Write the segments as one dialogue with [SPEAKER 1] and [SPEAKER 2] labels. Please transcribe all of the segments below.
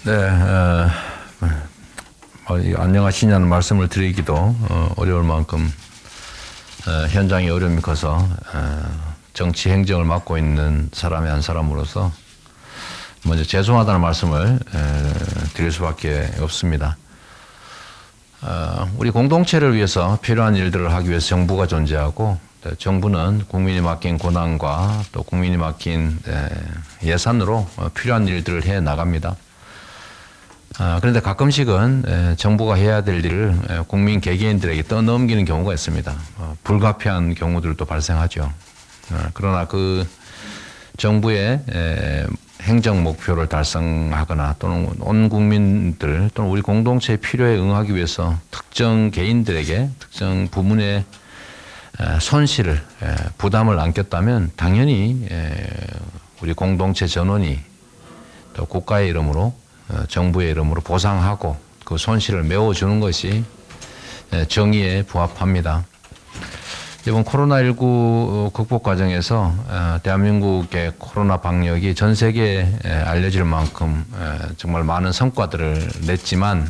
[SPEAKER 1] 네, 안녕하시냐는 말씀을 드리기도 어려울 만큼 현장의 어려움이 커서 정치 행정을 맡고 있는 사람의 한 사람으로서 먼저 죄송하다는 말씀을 드릴 수밖에 없습니다. 우리 공동체를 위해서 필요한 일들을 하기 위해서 정부가 존재하고, 정부는 국민이 맡긴 권한과 또 국민이 맡긴 예산으로 필요한 일들을 해 나갑니다. 그런데 가끔씩은 정부가 해야 될 일을 국민 개개인들에게 떠넘기는 경우가 있습니다. 불가피한 경우들도 발생하죠. 그러나 그 정부의 행정 목표를 달성하거나 또는 온 국민들 또는 우리 공동체의 필요에 응하기 위해서 특정 개인들에게 특정 부문의 손실을 부담을 안겼다면 당연히 우리 공동체 전원이 또 국가의 이름으로 정부의 이름으로 보상하고 그 손실을 메워주는 것이 정의에 부합합니다. 이번 코로나19 극복 과정에서 대한민국의 코로나 방역이 전 세계에 알려질 만큼 정말 많은 성과들을 냈지만,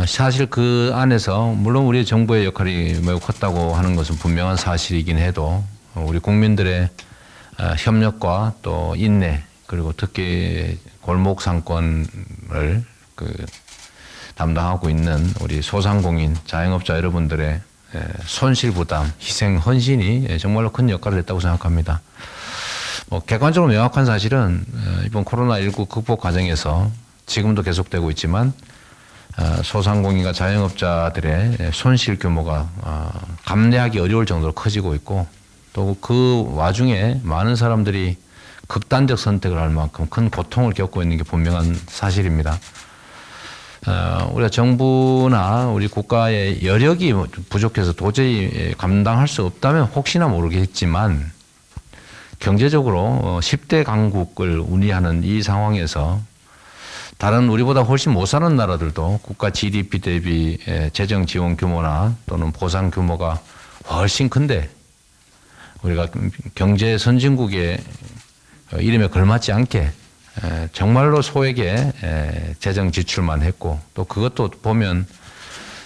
[SPEAKER 1] 사실 그 안에서 물론 우리 정부의 역할이 매우 컸다고 하는 것은 분명한 사실이긴 해도 우리 국민들의 협력과 또 인내, 그리고 특히 골목 상권을 담당하고 있는 우리 소상공인, 자영업자 여러분들의 손실 부담, 희생, 헌신이 정말로 큰 역할을 했다고 생각합니다. 객관적으로 명확한 사실은 이번 코로나19 극복 과정에서 지금도 계속되고 있지만 소상공인과 자영업자들의 손실 규모가 감내하기 어려울 정도로 커지고 있고, 또 그 와중에 많은 사람들이 극단적 선택을 할 만큼 큰 고통을 겪고 있는 게 분명한 사실입니다. 우리가 정부나 우리 국가의 여력이 부족해서 도저히 감당할 수 없다면 혹시나 모르겠지만, 경제적으로 10대 강국을 운이하는 이 상황에서 다른 우리보다 훨씬 못 사는 나라들도 국가 GDP 대비 재정 지원 규모나 또는 보상 규모가 훨씬 큰데, 우리가 경제 선진국의 이름에 걸맞지 않게 정말로 소액의 재정 지출만 했고, 또 그것도 보면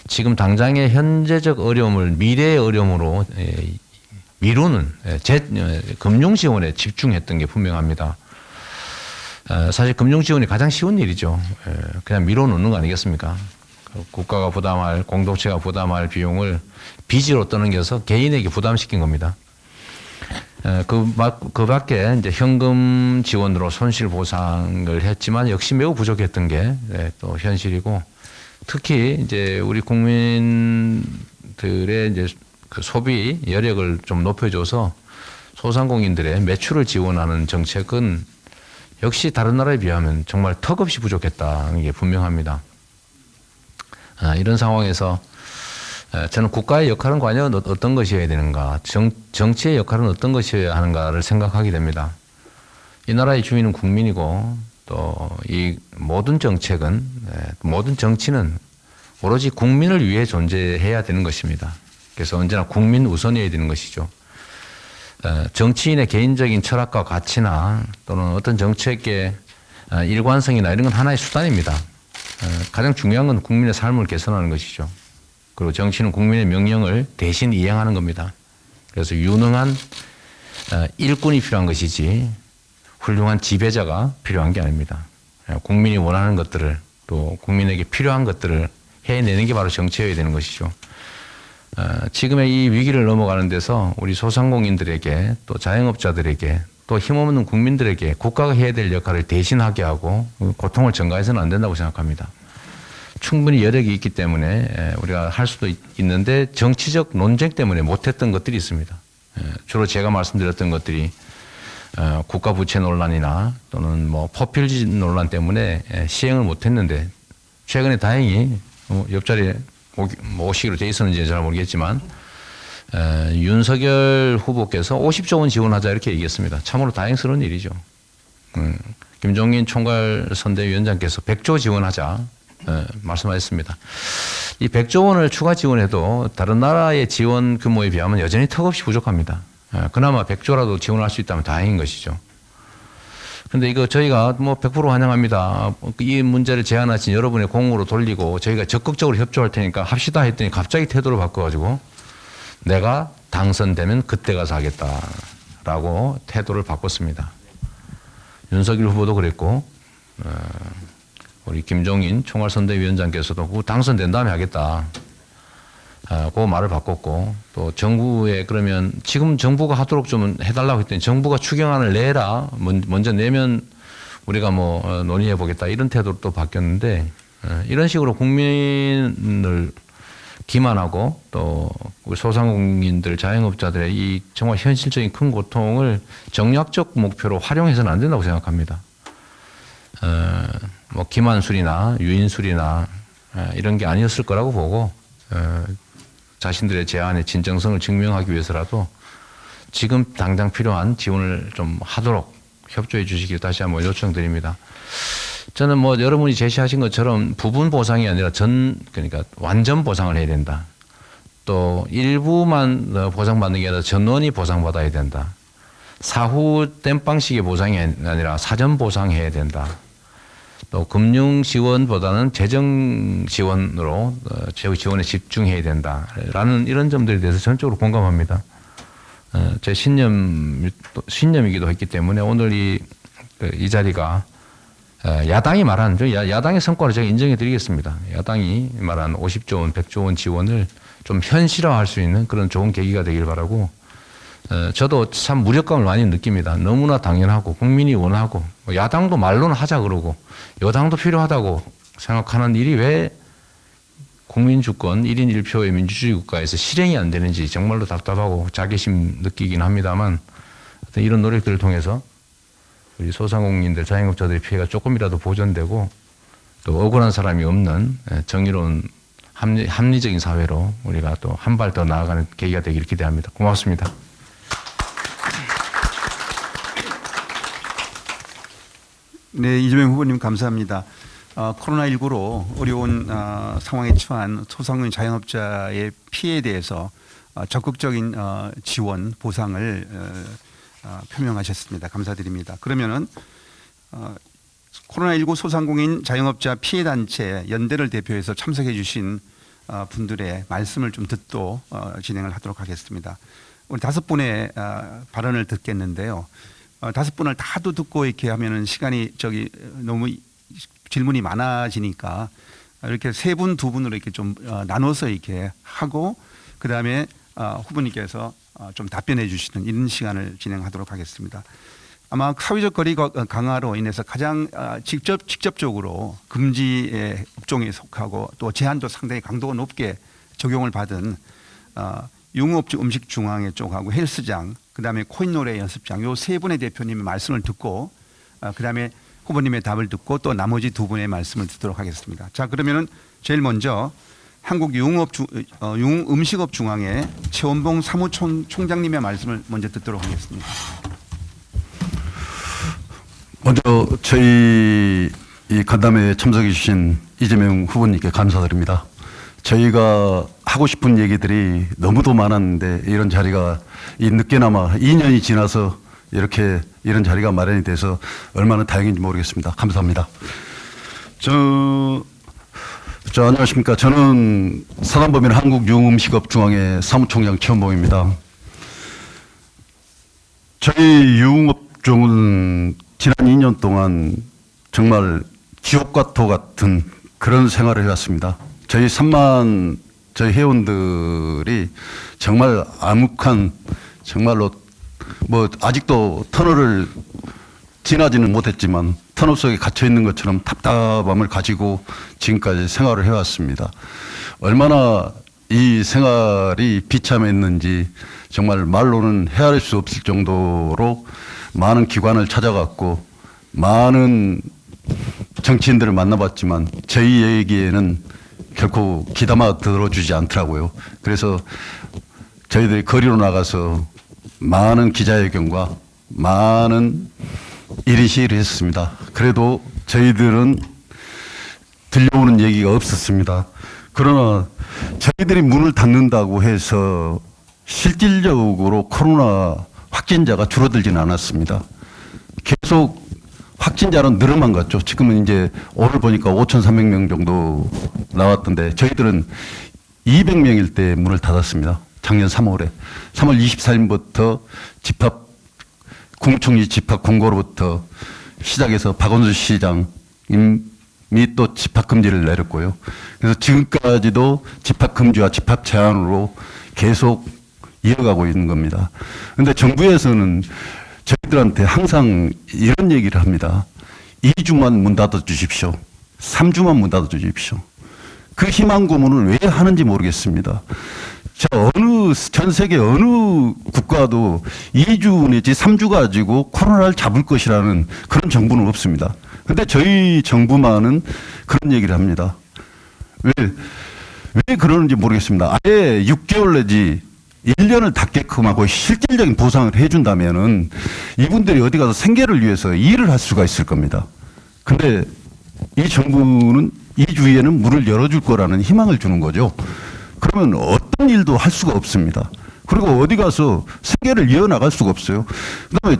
[SPEAKER 1] 지금 당장의 현재적 어려움을 미래의 어려움으로 미루는 금융 지원에 집중했던 게 분명합니다. 사실 금융 지원이 가장 쉬운 일이죠. 그냥 밀어놓는 거 아니겠습니까? 국가가 부담할, 공동체가 부담할 비용을 빚으로 떠넘겨서 개인에게 부담시킨 겁니다. 그 밖에 이제 현금 지원으로 손실 보상을 했지만 역시 매우 부족했던 게 또 현실이고, 특히 이제 우리 국민들의 이제 그 소비 여력을 좀 높여줘서 소상공인들의 매출을 지원하는 정책은 역시 다른 나라에 비하면 정말 턱없이 부족했다는 게 분명합니다. 이런 상황에서 저는 국가의 역할은 과연 어떤 것이어야 되는가, 정치의 역할은 어떤 것이어야 하는가를 생각하게 됩니다. 이 나라의 주인은 국민이고, 또 이 모든 정책은, 모든 정치는 오로지 국민을 위해 존재해야 되는 것입니다. 그래서 언제나 국민 우선이어야 되는 것이죠. 정치인의 개인적인 철학과 가치나 또는 어떤 정책의 일관성이나 이런 건 하나의 수단입니다. 가장 중요한 건 국민의 삶을 개선하는 것이죠. 그리고 정치는 국민의 명령을 대신 이행하는 겁니다. 그래서 유능한 일꾼이 필요한 것이지 훌륭한 지배자가 필요한 게 아닙니다. 국민이 원하는 것들을, 또 국민에게 필요한 것들을 해내는 게 바로 정치여야 되는 것이죠. 지금의 이 위기를 넘어가는 데서 우리 소상공인들에게, 또 자영업자들에게, 또 힘없는 국민들에게 국가가 해야 될 역할을 대신하게 하고 고통을 전가해서는 안 된다고 생각합니다. 충분히 여력이 있기 때문에 우리가 할 수도 있는데 정치적 논쟁 때문에 못했던 것들이 있습니다. 주로 제가 말씀드렸던 것들이 국가 부채 논란이나 또는 포퓰리즘 논란 때문에 시행을 못했는데, 최근에 다행히 옆자리에 오시기로 돼 있었는지 잘 모르겠지만 윤석열 후보께서 50조 원 지원하자 이렇게 얘기했습니다. 참으로 다행스러운 일이죠. 김종인 총괄선대위원장께서 100조 지원하자 말씀하셨습니다. 이 100조 원을 추가 지원해도 다른 나라의 지원 규모에 비하면 여전히 턱없이 부족합니다. 그나마 100조라도 지원할 수 있다면 다행인 것이죠. 근데 이거 저희가 뭐 100% 환영합니다. 이 문제를 제안하신 여러분의 공으로 돌리고 저희가 적극적으로 협조할 테니까 합시다 했더니 갑자기 태도를 바꿔가지고 내가 당선되면 그때 가서 하겠다라고 태도를 바꿨습니다. 윤석열 후보도 그랬고 우리 김종인 총괄선대위원장께서도 당선된 다음에 하겠다. 그 말을 바꿨고 또 정부에 그러면 지금 정부가 하도록 좀 해달라고 했더니 정부가 추경안을 내라 먼저 내면 우리가 뭐 논의해 보겠다 이런 태도로 또 바뀌었는데 이런 식으로 국민을 기만하고 또 우리 소상공인들 자영업자들의 이 정말 현실적인 큰 고통을 정략적 목표로 활용해서는 안 된다고 생각합니다. 뭐 기만술이나 유인술이나 이런 게 아니었을 거라고 보고 자신들의 제안의 진정성을 증명하기 위해서라도 지금 당장 필요한 지원을 좀 하도록 협조해 주시길 다시 한번 요청드립니다. 저는 뭐 여러분이 제시하신 것처럼 부분 보상이 아니라 그러니까 완전 보상을 해야 된다. 또 일부만 보상받는 게 아니라 전원이 보상받아야 된다. 사후 땜빵식의 보상이 아니라 사전 보상해야 된다. 또 금융 지원보다는 재정 지원으로 지원에 집중해야 된다라는 이런 점들에 대해서 전적으로 공감합니다. 제 신념이기도 했기 때문에 오늘 이 자리가 야당이 말하는 야당의 성과를 제가 인정해 드리겠습니다. 야당이 말한 50조 원, 100조 원 지원을 좀 현실화할 수 있는 그런 좋은 계기가 되길 바라고 저도 참 무력감을 많이 느낍니다. 너무나 당연하고 국민이 원하고 야당도 말로는 하자 그러고 여당도 필요하다고 생각하는 일이 왜 국민주권 1인 1표의 민주주의 국가에서 실행이 안 되는지 정말로 답답하고 자괴심 느끼긴 합니다만 이런 노력들을 통해서 우리 소상공인들 자영업자들의 피해가 조금이라도 보전되고 또 억울한 사람이 없는 정의로운 합리적인 사회로 우리가 또 한 발 더 나아가는 계기가 되기를 기대합니다. 고맙습니다.
[SPEAKER 2] 네, 이재명 후보님 감사합니다. 코로나19로 어려운 상황에 처한 소상공인 자영업자의 피해에 대해서 적극적인 지원, 보상을 표명하셨습니다. 감사드립니다. 그러면은 코로나19 소상공인 자영업자 피해단체 연대를 대표해서 참석해 주신 분들의 말씀을 좀 듣도 진행을 하도록 하겠습니다. 우리 5분의 발언을 듣겠는데요. 5분을 다도 듣고 이렇게 하면은 시간이 너무 질문이 많아지니까 이렇게 3분, 2분으로 이렇게 좀 나눠서 이렇게 하고 그 다음에 후보님께서 좀 답변해 주시는 이런 시간을 진행하도록 하겠습니다. 아마 사회적 거리 강화로 인해서 가장 직접적으로 금지의 업종에 속하고 또 제한도 상당히 강도가 높게 적용을 받은 융업주 음식중앙회 쪽하고 헬스장, 그다음에 코인노래 연습장 요 3분의 대표님의 말씀을 듣고 그다음에 후보님의 답을 듣고 또 나머지 2분의 말씀을 듣도록 하겠습니다. 자, 그러면은 제일 먼저 한국 융음식업중앙회 최원봉 사무총장님의 말씀을 먼저 듣도록 하겠습니다.
[SPEAKER 3] 먼저 저희 이 간담회에 참석해 주신 이재명 후보님께 감사드립니다. 저희가 하고 싶은 얘기들이 너무도 많았는데 이런 자리가 늦게나마 2년이 지나서 이런 자리가 마련이 돼서 얼마나 다행인지 모르겠습니다. 감사합니다. 안녕하십니까. 저는 사단법인 한국융음식업중앙회 사무총장 최원봉입니다. 저희 유흥업종은 지난 2년 동안 정말 지옥과 도 같은 그런 생활을 해왔습니다. 저희 회원들이 정말 암흑한 정말로 아직도 터널을 지나지는 못했지만 터널 속에 갇혀 있는 것처럼 답답함을 가지고 지금까지 생활을 해왔습니다. 얼마나 이 생활이 비참했는지 정말 말로는 헤아릴 수 없을 정도로 많은 기관을 찾아갔고 많은 정치인들을 만나봤지만 저희 얘기에는 결코 귀담아 들어주지 않더라고요. 그래서 저희들이 거리로 나가서 많은 기자회견과 많은 1인 시위를 했습니다. 그래도 저희들은 들려오는 얘기가 없었습니다. 그러나 저희들이 문을 닫는다고 해서 실질적으로 코로나 확진자가 줄어들지는 않았습니다. 계속 확진자는 늘어만 갔죠. 지금은 이제 오늘 보니까 5,300명 정도 나왔던데 저희들은 200명일 때 문을 닫았습니다. 작년 3월 24일부터 국무총리 집합 공고로부터 시작해서 박원순 시장이 또 집합 금지를 내렸고요. 그래서 지금까지도 집합 금지와 집합 제한으로 계속 이어가고 있는 겁니다. 그런데 정부에서는 저희들한테 항상 이런 얘기를 합니다. 2주만 문 닫아 주십시오. 3주만 문 닫아 주십시오. 그 희망 고문을 왜 하는지 모르겠습니다. 전 세계 어느 국가도 2주 내지 3주 가지고 코로나를 잡을 것이라는 그런 정부는 없습니다. 근데 저희 정부만은 그런 얘기를 합니다. 왜 그러는지 모르겠습니다. 아예 6개월 내지 1년을 닫게끔 하고 실질적인 보상을 해준다면은 이분들이 어디 가서 생계를 위해서 일을 할 수가 있을 겁니다. 근데 이 정부는 2주에는 문을 열어줄 거라는 희망을 주는 거죠. 그러면 어떤 일도 할 수가 없습니다. 그리고 어디 가서 생계를 이어나갈 수가 없어요. 그다음에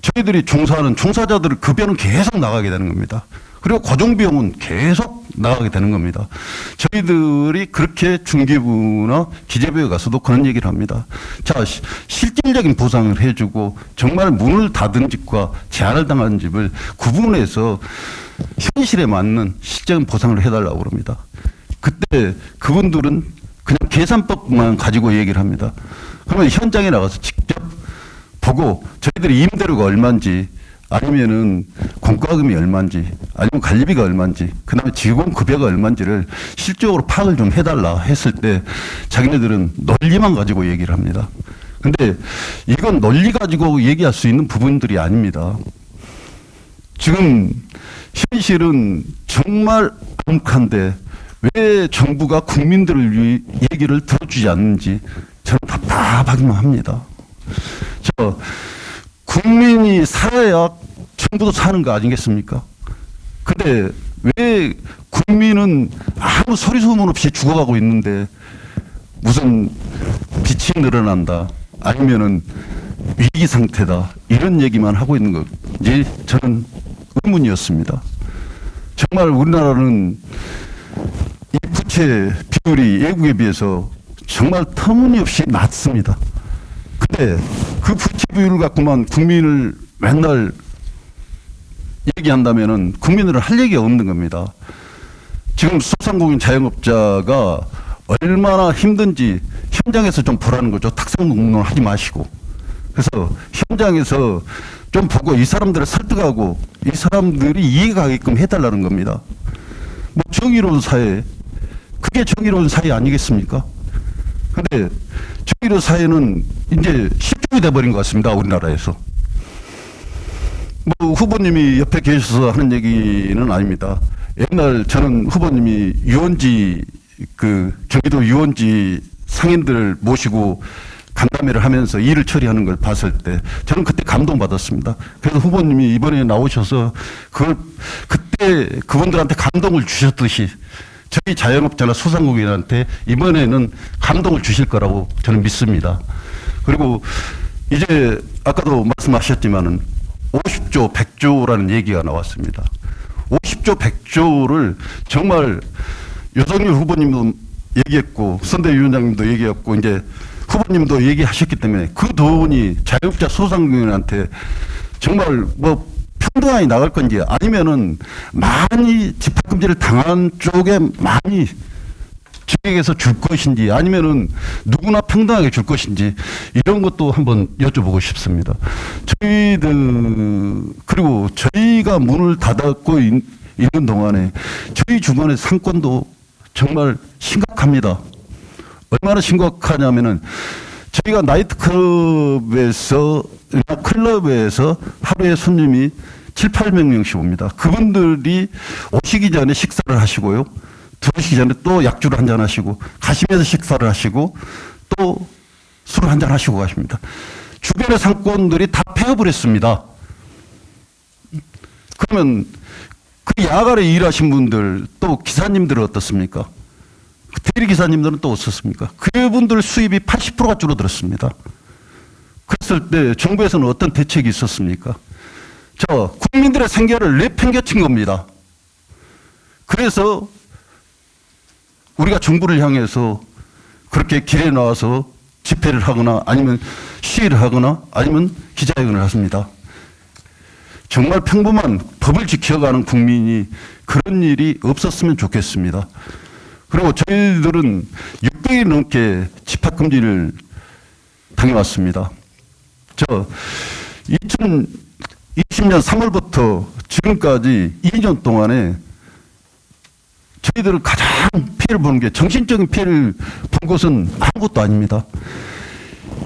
[SPEAKER 3] 저희들이 종사하는 종사자들의 급여는 계속 나가게 되는 겁니다. 그리고 고정비용은 계속 나가게 되는 겁니다. 저희들이 그렇게 중기부나 기재부에 가서도 그런 얘기를 합니다. 자, 실질적인 보상을 해주고 정말 문을 닫은 집과 제한을 당한 집을 구분해서 현실에 맞는 실적인 보상을 해달라고 그럽니다. 그때 그분들은 그냥 계산법만 가지고 얘기를 합니다. 그러면 현장에 나가서 직접 보고 저희들이 임대료가 얼마인지 아니면은 공과금이 얼마인지 아니면 관리비가 얼마인지 그다음에 직원 급여가 얼마인지를 실질적으로 파악을 좀 해달라 했을 때 자기네들은 논리만 가지고 얘기를 합니다. 근데 이건 논리 가지고 얘기할 수 있는 부분들이 아닙니다. 지금 현실은 정말 암묵한데 왜 정부가 국민들을 위해 얘기를 들어주지 않는지 저는 답답하기만 합니다. 국민이 살아야 정부도 사는 거 아니겠습니까? 근데 왜 국민은 아무 소리 소문 없이 죽어가고 있는데 무슨 빛이 늘어난다 아니면은 위기 상태다 이런 얘기만 하고 있는 건지 저는 의문이었습니다. 정말 우리나라는 이 부채 비율이 외국에 비해서 정말 터무니없이 낮습니다. 근데 그 부채 비율을 갖고만 국민을 맨날 얘기한다면은 국민들은 할 얘기가 없는 겁니다. 지금 소상공인 자영업자가 얼마나 힘든지 현장에서 좀 보라는 거죠. 탁상농론 하지 마시고. 그래서 현장에서 좀 보고 이 사람들을 설득하고 이 사람들이 이해가 가게끔 해달라는 겁니다. 뭐 정의로운 사회, 그게 정의로운 사회 아니겠습니까? 근데 정의로운 사회는 이제 실종이 돼버린 것 같습니다. 우리나라에서. 뭐 후보님이 옆에 계셔서 하는 얘기는 아닙니다. 옛날 저는 후보님이 유원지 경기도 유원지 상인들을 모시고 간담회를 하면서 일을 처리하는 걸 봤을 때 저는 그때 감동받았습니다. 그래서 후보님이 이번에 나오셔서 그때 그분들한테 감동을 주셨듯이 저희 자영업자나 소상공인한테 이번에는 감동을 주실 거라고 저는 믿습니다. 그리고 이제 아까도 말씀하셨지만은 50조, 100조라는 얘기가 나왔습니다. 50조, 100조를 정말 유석열 후보님도 얘기했고 선대위원장님도 얘기했고 이제 후보님도 얘기하셨기 때문에 그 돈이 자영업자 소상공인한테 정말 뭐 평등하게 나갈 건지 아니면은 많이 집합금지를 당한 쪽에 많이 지역에서 줄 것인지 아니면은 누구나 평등하게 줄 것인지 이런 것도 한번 여쭤보고 싶습니다. 그리고 저희가 문을 닫고 있는 동안에 저희 주변의 상권도 정말 심각합니다. 얼마나 심각하냐면은 저희가 나이트클럽에서 클럽에서 하루에 손님이 7, 800명씩 옵니다. 그분들이 오시기 전에 식사를 하시고요. 들어오시기 전에 또 약주를 한잔 하시고 가시면서 식사를 하시고 또 술을 한잔 하시고 가십니다. 주변의 상권들이 다 폐업을 했습니다. 그러면 그 야간에 일하신 분들 또 기사님들은 어떻습니까? 대리기사님들은 또 어떻습니까? 그분들 수입이 80%가 줄어들었습니다. 그랬을 때 정부에서는 어떤 대책이 있었습니까? 국민들의 생계를 내팽개친 겁니다. 그래서 우리가 정부를 향해서 그렇게 길에 나와서 집회를 하거나 아니면 시위를 하거나 아니면 기자회견을 하십니다. 정말 평범한 법을 지켜가는 국민이 그런 일이 없었으면 좋겠습니다. 그리고 저희들은 600일 넘게 집합금지를 당해왔습니다. 2020년 3월부터 지금까지 2년 동안에 저희들은 가장 피해를 보는 게 정신적인 피해를 본 것은 아무것도 아닙니다.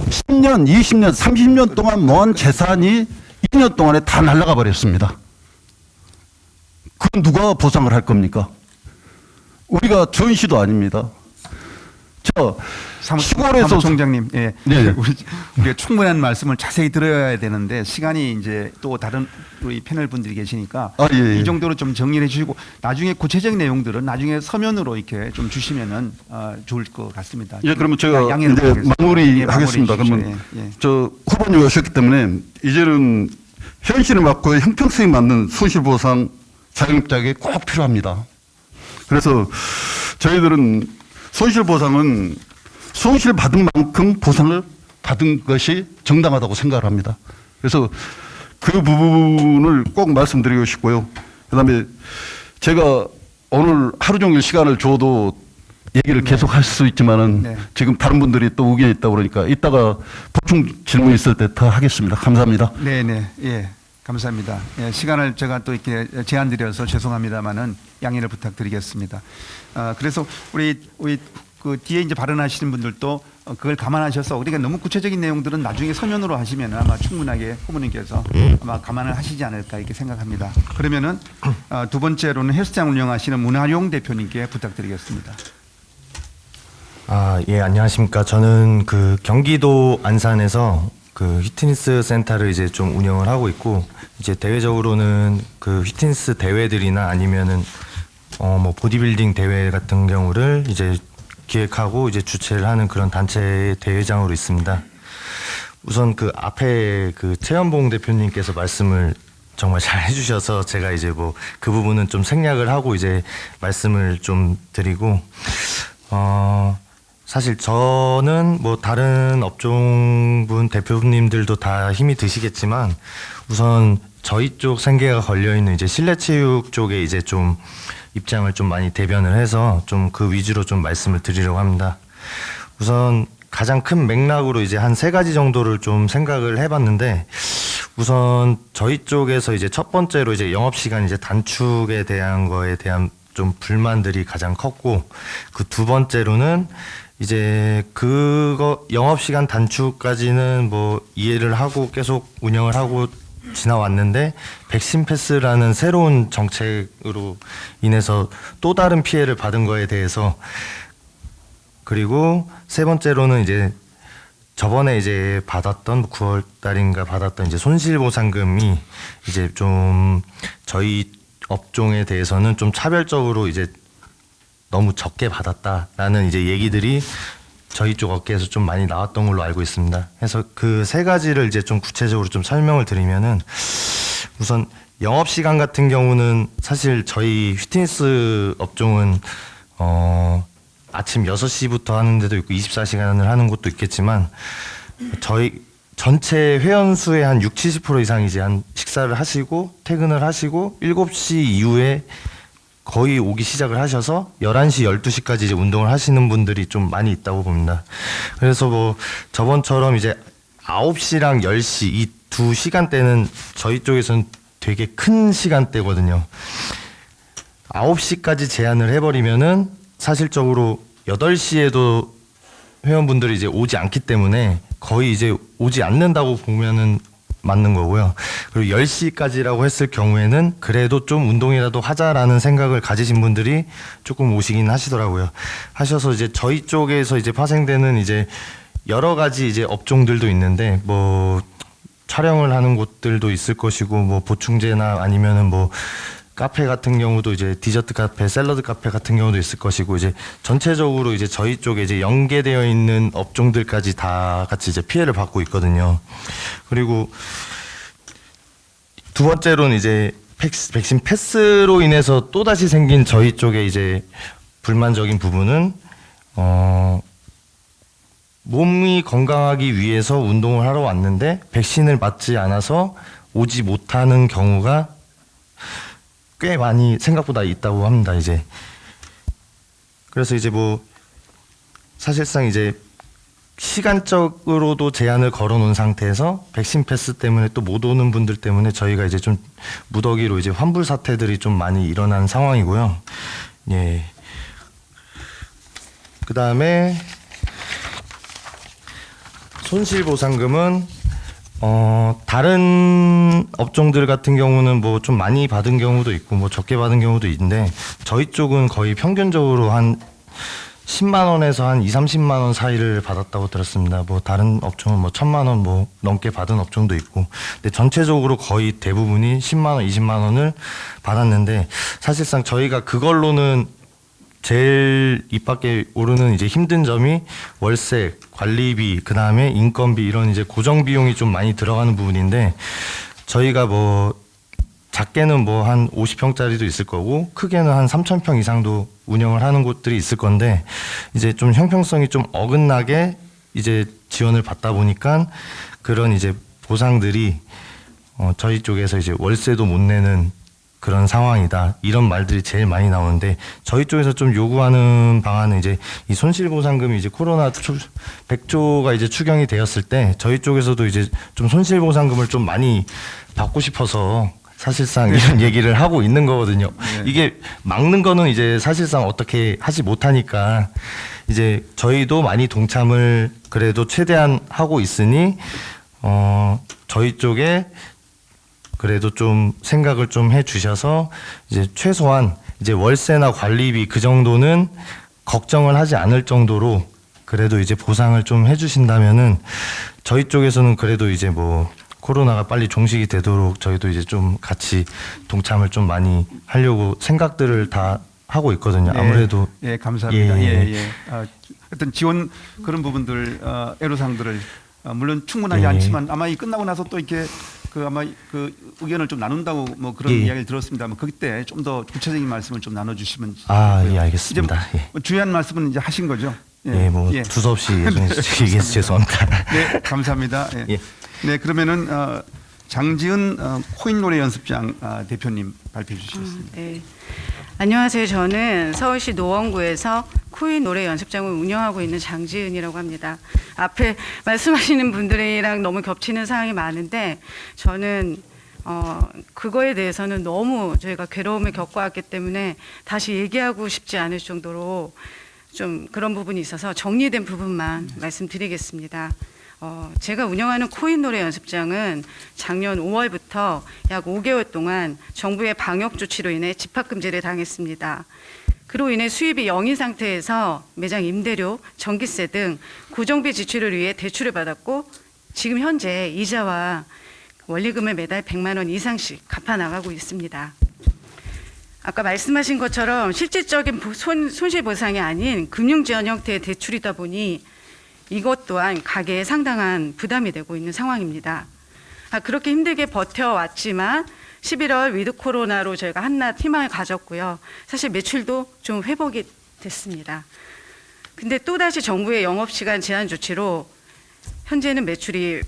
[SPEAKER 3] 10년, 20년, 30년 동안 모은 재산이 2년 동안에 다 날아가 버렸습니다. 그건 누가 보상을 할 겁니까? 우리가 주은시도 아닙니다. 시골에서
[SPEAKER 2] 사무총장님, 예,
[SPEAKER 3] 네.
[SPEAKER 2] 우리가 충분한 말씀을 자세히 들어야 되는데 시간이 이제 또 다른 우리 패널 분들이 계시니까
[SPEAKER 3] 예.
[SPEAKER 2] 이 정도로 좀 정리해 주시고 나중에 구체적인 내용들은 나중에 서면으로 이렇게 좀 주시면은 좋을 것 같습니다.
[SPEAKER 3] 예, 그러면 제가
[SPEAKER 2] 양해를
[SPEAKER 3] 이제
[SPEAKER 2] 부탁드리겠습니다.
[SPEAKER 3] 마무리하겠습니다.
[SPEAKER 2] 예, 마무리
[SPEAKER 3] 그러면
[SPEAKER 2] 주십시오. 예.
[SPEAKER 3] 후보님 오셨기 때문에 이제는 현실에 맞고 형평성에 맞는 손실보상 자영업자에게 꼭 필요합니다. 그래서 저희들은 손실보상은 손실받은 만큼 보상을 받은 것이 정당하다고 생각을 합니다. 그래서 그 부분을 꼭 말씀드리고 싶고요. 그다음에 제가 오늘 하루 종일 시간을 줘도 얘기를 계속 할 수 있지만은 지금 다른 분들이 또 의견이 있다고 그러니까 이따가 보충 질문 있을 때 더 하겠습니다. 감사합니다.
[SPEAKER 2] 네네, 예, 감사합니다. 예, 시간을 제가 또 이렇게 제한 드려서 죄송합니다만은 양해를 부탁드리겠습니다. 그래서 우리 그 뒤에 이제 발언하시는 분들도 그걸 감안하셔서 우리가 너무 구체적인 내용들은 나중에 서면으로 하시면 아마 충분하게 후보님께서 아마 감안을 하시지 않을까 이렇게 생각합니다. 그러면은 두 번째로는 헬스장 운영하시는 문하용 대표님께 부탁드리겠습니다.
[SPEAKER 4] 예, 안녕하십니까. 저는 그 경기도 안산에서 그 휘트니스 센터를 이제 좀 운영을 하고 있고, 이제 대외적으로는 그 휘트니스 대회들이나 아니면은 뭐 보디빌딩 대회 같은 경우를 이제 기획하고 이제 주최를 하는 그런 단체의 대회장으로 있습니다. 우선 그 앞에 그 최연봉 대표님께서 말씀을 정말 잘 해주셔서 제가 이제 뭐 그 부분은 좀 생략을 하고 이제 말씀을 좀 드리고, 사실 저는 뭐 다른 업종분 대표님들도 다 힘이 드시겠지만 우선 저희 쪽 생계가 걸려 있는 이제 실내체육 쪽에 이제 좀 입장을 좀 많이 대변을 해서 좀 그 위주로 좀 말씀을 드리려고 합니다. 우선 가장 큰 맥락으로 이제 한 3가지 정도를 좀 생각을 해봤는데, 우선 저희 쪽에서 이제 첫 번째로 이제 영업시간 이제 단축에 대한 거에 대한 좀 불만들이 가장 컸고, 그 두 번째로는 이제 그거 영업시간 단축까지는 뭐 이해를 하고 계속 운영을 하고 지나왔는데, 백신 패스라는 새로운 정책으로 인해서 또 다른 피해를 받은 거에 대해서, 그리고 세 번째로는 이제 저번에 이제 받았던 9월 달인가 받았던 이제 손실보상금이 이제 좀 저희 업종에 대해서는 좀 차별적으로 이제 너무 적게 받았다라는 이제 얘기들이 저희 쪽 업계에서 좀 많이 나왔던 걸로 알고 있습니다. 그래서 그 3가지를 이제 좀 구체적으로 좀 설명을 드리면은, 우선 영업 시간 같은 경우는 사실 저희 휘트니스 업종은 아침 6시부터 하는 데도 있고 24시간을 하는 곳도 있겠지만, 저희 전체 회원 수의 한 60-70% 이상이 이제 한 식사를 하시고 퇴근을 하시고 7시 이후에 거의 오기 시작을 하셔서 11시, 12시까지 이제 운동을 하시는 분들이 좀 많이 있다고 봅니다. 그래서 뭐 저번처럼 이제 9시랑 10시 이 두 시간대는 저희 쪽에서는 되게 큰 시간대거든요. 9시까지 제한을 해버리면은 사실적으로 8시에도 회원분들이 이제 오지 않기 때문에 거의 이제 오지 않는다고 보면은 맞는 거고요. 그리고 10시까지라고 했을 경우에는 그래도 좀 운동이라도 하자라는 생각을 가지신 분들이 조금 오시긴 하시더라고요. 하셔서 이제 저희 쪽에서 이제 파생되는 이제 여러 가지 이제 업종들도 있는데, 뭐 촬영을 하는 곳들도 있을 것이고, 뭐 보충제나 아니면은 뭐 카페 같은 경우도 이제 디저트 카페, 샐러드 카페 같은 경우도 있을 것이고, 이제 전체적으로 이제 저희 쪽에 이제 연계되어 있는 업종들까지 다 같이 이제 피해를 받고 있거든요. 그리고 두 번째로는 이제 백신 패스로 인해서 또 다시 생긴 저희 쪽에 이제 불만적인 부분은 몸이 건강하기 위해서 운동을 하러 왔는데 백신을 맞지 않아서 오지 못하는 경우가 꽤 많이 생각보다 있다고 합니다. 이제 그래서 이제 뭐 사실상 이제 시간적으로도 제한을 걸어놓은 상태에서 백신 패스 때문에 또 못 오는 분들 때문에 저희가 이제 좀 무더기로 이제 환불 사태들이 좀 많이 일어난 상황이고요. 예. 그 다음에 손실보상금은 다른 업종들 같은 경우는 뭐 좀 많이 받은 경우도 있고 뭐 적게 받은 경우도 있는데 저희 쪽은 거의 평균적으로 한 10만 원에서 한 2, 30만 원 사이를 받았다고 들었습니다. 뭐 다른 업종은 뭐 1,000만 원 뭐 넘게 받은 업종도 있고, 근데 전체적으로 거의 대부분이 10만 원, 20만 원을 받았는데 사실상 저희가 그걸로는 제일 입 밖에 오르는 이제 힘든 점이 월세, 관리비, 그 다음에 인건비 이런 이제 고정 비용이 좀 많이 들어가는 부분인데 저희가 뭐 작게는 뭐 한 50평짜리도 있을 거고 크게는 한 3,000평 이상도 운영을 하는 곳들이 있을 건데 이제 좀 형평성이 좀 어긋나게 이제 지원을 받다 보니까 그런 이제 보상들이 저희 쪽에서 이제 월세도 못 내는 그런 상황이다 이런 말들이 제일 많이 나오는데 저희 쪽에서 좀 요구하는 방안은 이제 이 손실보상금이 이제 코로나 100조가 이제 추경이 되었을 때 저희 쪽에서도 이제 좀 손실보상금을 좀 많이 받고 싶어서 사실상 이런 얘기를 하고 있는 거거든요. 이게 막는 거는 이제 사실상 어떻게 하지 못하니까 이제 저희도 많이 동참을 그래도 최대한 하고 있으니 저희 쪽에 그래도 좀 생각을 좀 해주셔서 이제 최소한 이제 월세나 관리비 그 정도는 걱정을 하지 않을 정도로 그래도 이제 보상을 좀 해주신다면은 저희 쪽에서는 그래도 이제 뭐 코로나가 빨리 종식이 되도록 저희도 이제 좀 같이 동참을 좀 많이 하려고 생각들을 다 하고 있거든요. 아무래도
[SPEAKER 2] 예, 감사합니다. 예. 어떤 지원 그런 부분들 애로사항들을 물론 충분하지 않지만 아마 이 끝나고 나서 또 이렇게 아마 그 의견을 좀 나눈다고 뭐 그런 이야기를 들었습니다만 그때 좀 더 구체적인 말씀을 좀 나눠주시면
[SPEAKER 4] 예, 알겠습니다.
[SPEAKER 2] 이제 뭐 중요한 말씀은 이제 하신 거죠.
[SPEAKER 4] 두서없이 얘기해서 죄송합니다.
[SPEAKER 2] 네, 감사합니다. 예. 네, 그러면은 장지은 코인 노래 연습장 대표님 발표해 주시겠습니다.
[SPEAKER 5] 네. 안녕하세요. 저는 서울시 노원구에서 코인 노래 연습장을 운영하고 있는 장지은이라고 합니다. 앞에 말씀하시는 분들이랑 너무 겹치는 사항이 많은데 저는 그거에 대해서는 너무 저희가 괴로움을 겪어왔기 때문에 다시 얘기하고 싶지 않을 정도로 좀 그런 부분이 있어서 정리된 부분만 말씀드리겠습니다. 제가 운영하는 코인 노래 연습장은 작년 5월부터 약 5개월 동안 정부의 방역 조치로 인해 집합 금지를 당했습니다. 그로 인해 수입이 0인 상태에서 매장 임대료, 전기세 등 고정비 지출을 위해 대출을 받았고 지금 현재 이자와 원리금을 매달 100만 원 이상씩 갚아 나가고 있습니다. 아까 말씀하신 것처럼 실질적인 손실보상이 아닌 금융지원 형태의 대출이다 보니 이것 또한 가게에 상당한 부담이 되고 있는 상황입니다. 그렇게 힘들게 버텨왔지만 11월 위드 코로나로 저희가 한낱 희망을 가졌고요. 사실 매출도 좀 회복이 됐습니다. 근데 또다시 정부의 영업시간 제한 조치로 현재는 매출이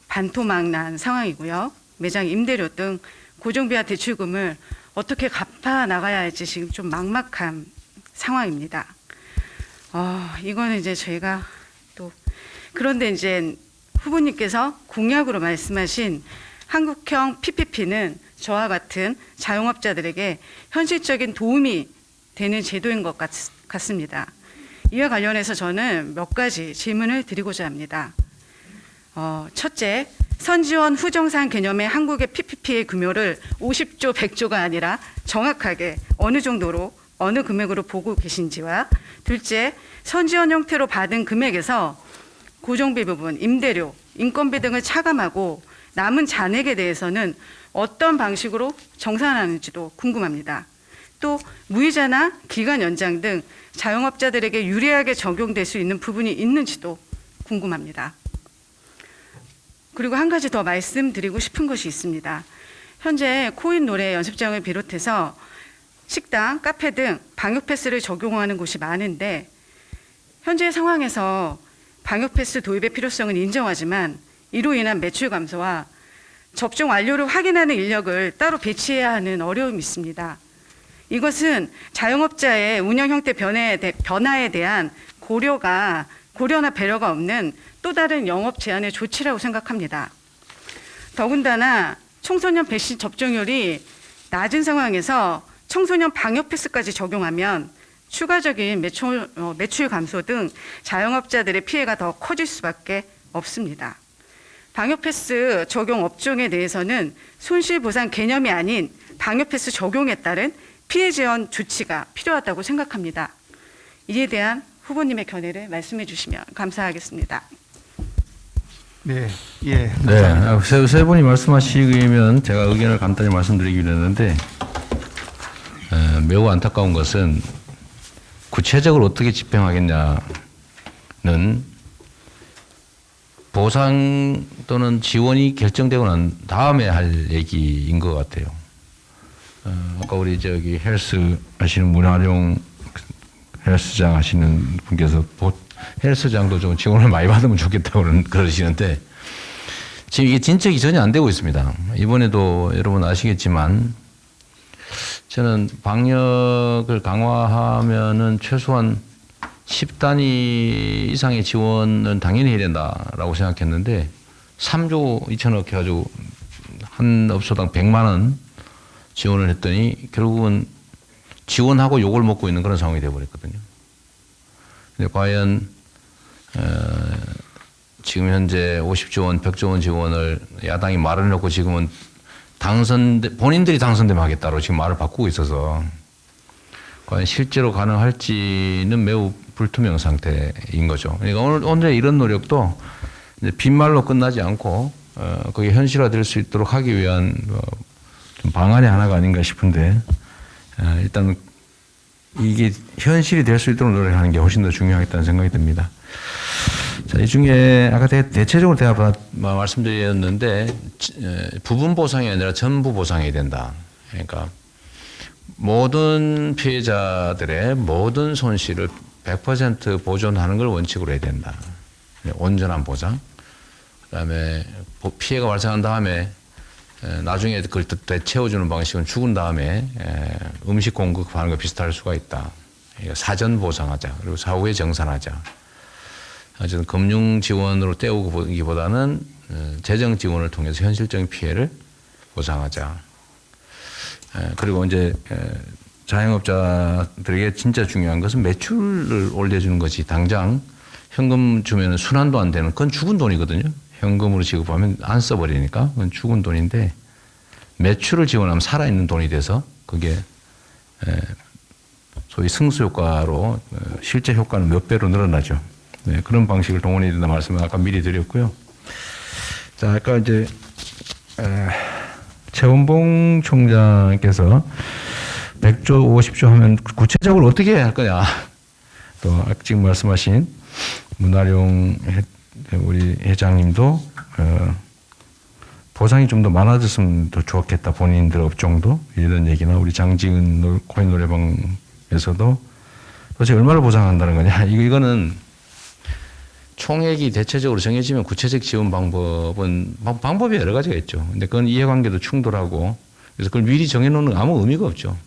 [SPEAKER 5] 반토막난 상황이고요. 매장 임대료 등 고정비와 대출금을 어떻게 갚아 나가야 할지 지금 좀 막막한 상황입니다. 이거는 이제 저희가 또 그런데 이제 후보님께서 공약으로 말씀하신 한국형 PPP는 저와 같은 자영업자들에게 현실적인 도움이 되는 제도인 것 같습니다. 이와 관련해서 저는 몇 가지 질문을 드리고자 합니다. 첫째, 선지원 후정산 개념의 한국의 PPP의 규모를 50조, 100조가 아니라 정확하게 어느 정도로 어느 금액으로 보고 계신지와 둘째, 선지원 형태로 받은 금액에서 고정비 부분, 임대료, 인건비 등을 차감하고 남은 잔액에 대해서는 어떤 방식으로 정산하는지도 궁금합니다. 또 무이자나 기간 연장 등 자영업자들에게 유리하게 적용될 수 있는 부분이 있는지도 궁금합니다. 그리고 한 가지 더 말씀드리고 싶은 것이 있습니다. 현재 코인 노래 연습장을 비롯해서 식당, 카페 등 방역 패스를 적용하는 곳이 많은데 현재 상황에서 방역 패스 도입의 필요성은 인정하지만 이로 인한 매출 감소와 접종 완료를 확인하는 인력을 따로 배치해야 하는 어려움이 있습니다. 이것은 자영업자의 운영 형태 변화에 대한 고려나 배려가 없는 또 다른 영업 제한의 조치라고 생각합니다. 더군다나 청소년 백신 접종률이 낮은 상황에서 청소년 방역 패스까지 적용하면 추가적인 매출 감소 등 자영업자들의 피해가 더 커질 수밖에 없습니다. 방역 패스 적용 업종에 대해서는 손실보상 개념이 아닌 방역 패스 적용에 따른 피해 지원 조치가 필요하다고 생각합니다. 이에 대한 후보님의 견해를 말씀해 주시면 감사하겠습니다.
[SPEAKER 2] 네, 예.
[SPEAKER 1] 네, 세 분이 말씀하시면 제가 의견을 간단히 말씀드리기로 했는데 매우 안타까운 것은 구체적으로 어떻게 집행하겠냐는 보상 또는 지원이 결정되고 난 다음에 할 얘기인 것 같아요. 아까 우리 저기 헬스 하시는 문화룡 헬스장 하시는 분께서 헬스장도 좀 지원을 많이 받으면 좋겠다고 그러시는데 지금 이게 진척이 전혀 안 되고 있습니다. 이번에도 여러분 아시겠지만 저는 방역을 강화하면은 최소한 10단위 이상의 지원은 당연히 해야 된다라고 생각했는데 3조 2천억 해가지고 한 업소당 100만 원 지원을 했더니 결국은 지원하고 욕을 먹고 있는 그런 상황이 되어버렸거든요. 근데 과연 지금 현재 50조 원, 100조 원 지원을 야당이 말을 놓고 지금은 본인들이 당선되면 하겠다고 지금 말을 바꾸고 있어서 과연 실제로 가능할지는 매우 불투명 상태인 거죠. 그러니까 오늘의 이런 노력도 이제 빈말로 끝나지 않고 그게 현실화될 수 있도록 하기 위한 좀 방안의 하나가 아닌가 싶은데 일단 이게 현실이 될 수 있도록 노력하는 게 훨씬 더 중요하겠다는 생각이 듭니다. 자, 이 중에 아까 대체적으로 제가 말씀드렸는데 부분 보상이 아니라 전부 보상해야 된다. 그러니까 모든 피해자들의 모든 손실을 100% 보존하는 걸 원칙으로 해야 된다. 온전한 보상. 그다음에 피해가 발생한 다음에 나중에 그걸 되채워주는 방식은 죽은 다음에 음식 공급하는 거 비슷할 수가 있다. 사전 보상하자. 그리고 사후에 정산하자. 어쨌든 금융 지원으로 때우기보다는 재정 지원을 통해서 현실적인 피해를 보상하자. 그리고 이제 자영업자들에게 진짜 중요한 것은 매출을 올려주는 것이 당장 현금 주면 순환도 안 되는 그건 죽은 돈이거든요. 현금으로 지급하면 안 써버리니까 그건 죽은 돈인데 매출을 지원하면 살아있는 돈이 돼서 그게 소위 승수 효과로 실제 효과는 몇 배로 늘어나죠. 네, 그런 방식을 동원해야 된다 말씀을 아까 미리 드렸고요. 자, 아까 이제 최원봉 총장께서 100조, 50조 하면 구체적으로 어떻게 해야 할 거냐. 또 지금 말씀하신 문화룡 우리 회장님도 보상이 좀 더 많아졌으면 더 좋았겠다. 본인들 업종도 이런 얘기나 우리 장지은 코인 노래방에서도 도대체 얼마를 보상한다는 거냐. 이거는 총액이 대체적으로 정해지면 구체적 지원 방법이 여러 가지가 있죠. 근데 그건 이해관계도 충돌하고 그래서 그걸 미리 정해놓는 아무 의미가 없죠.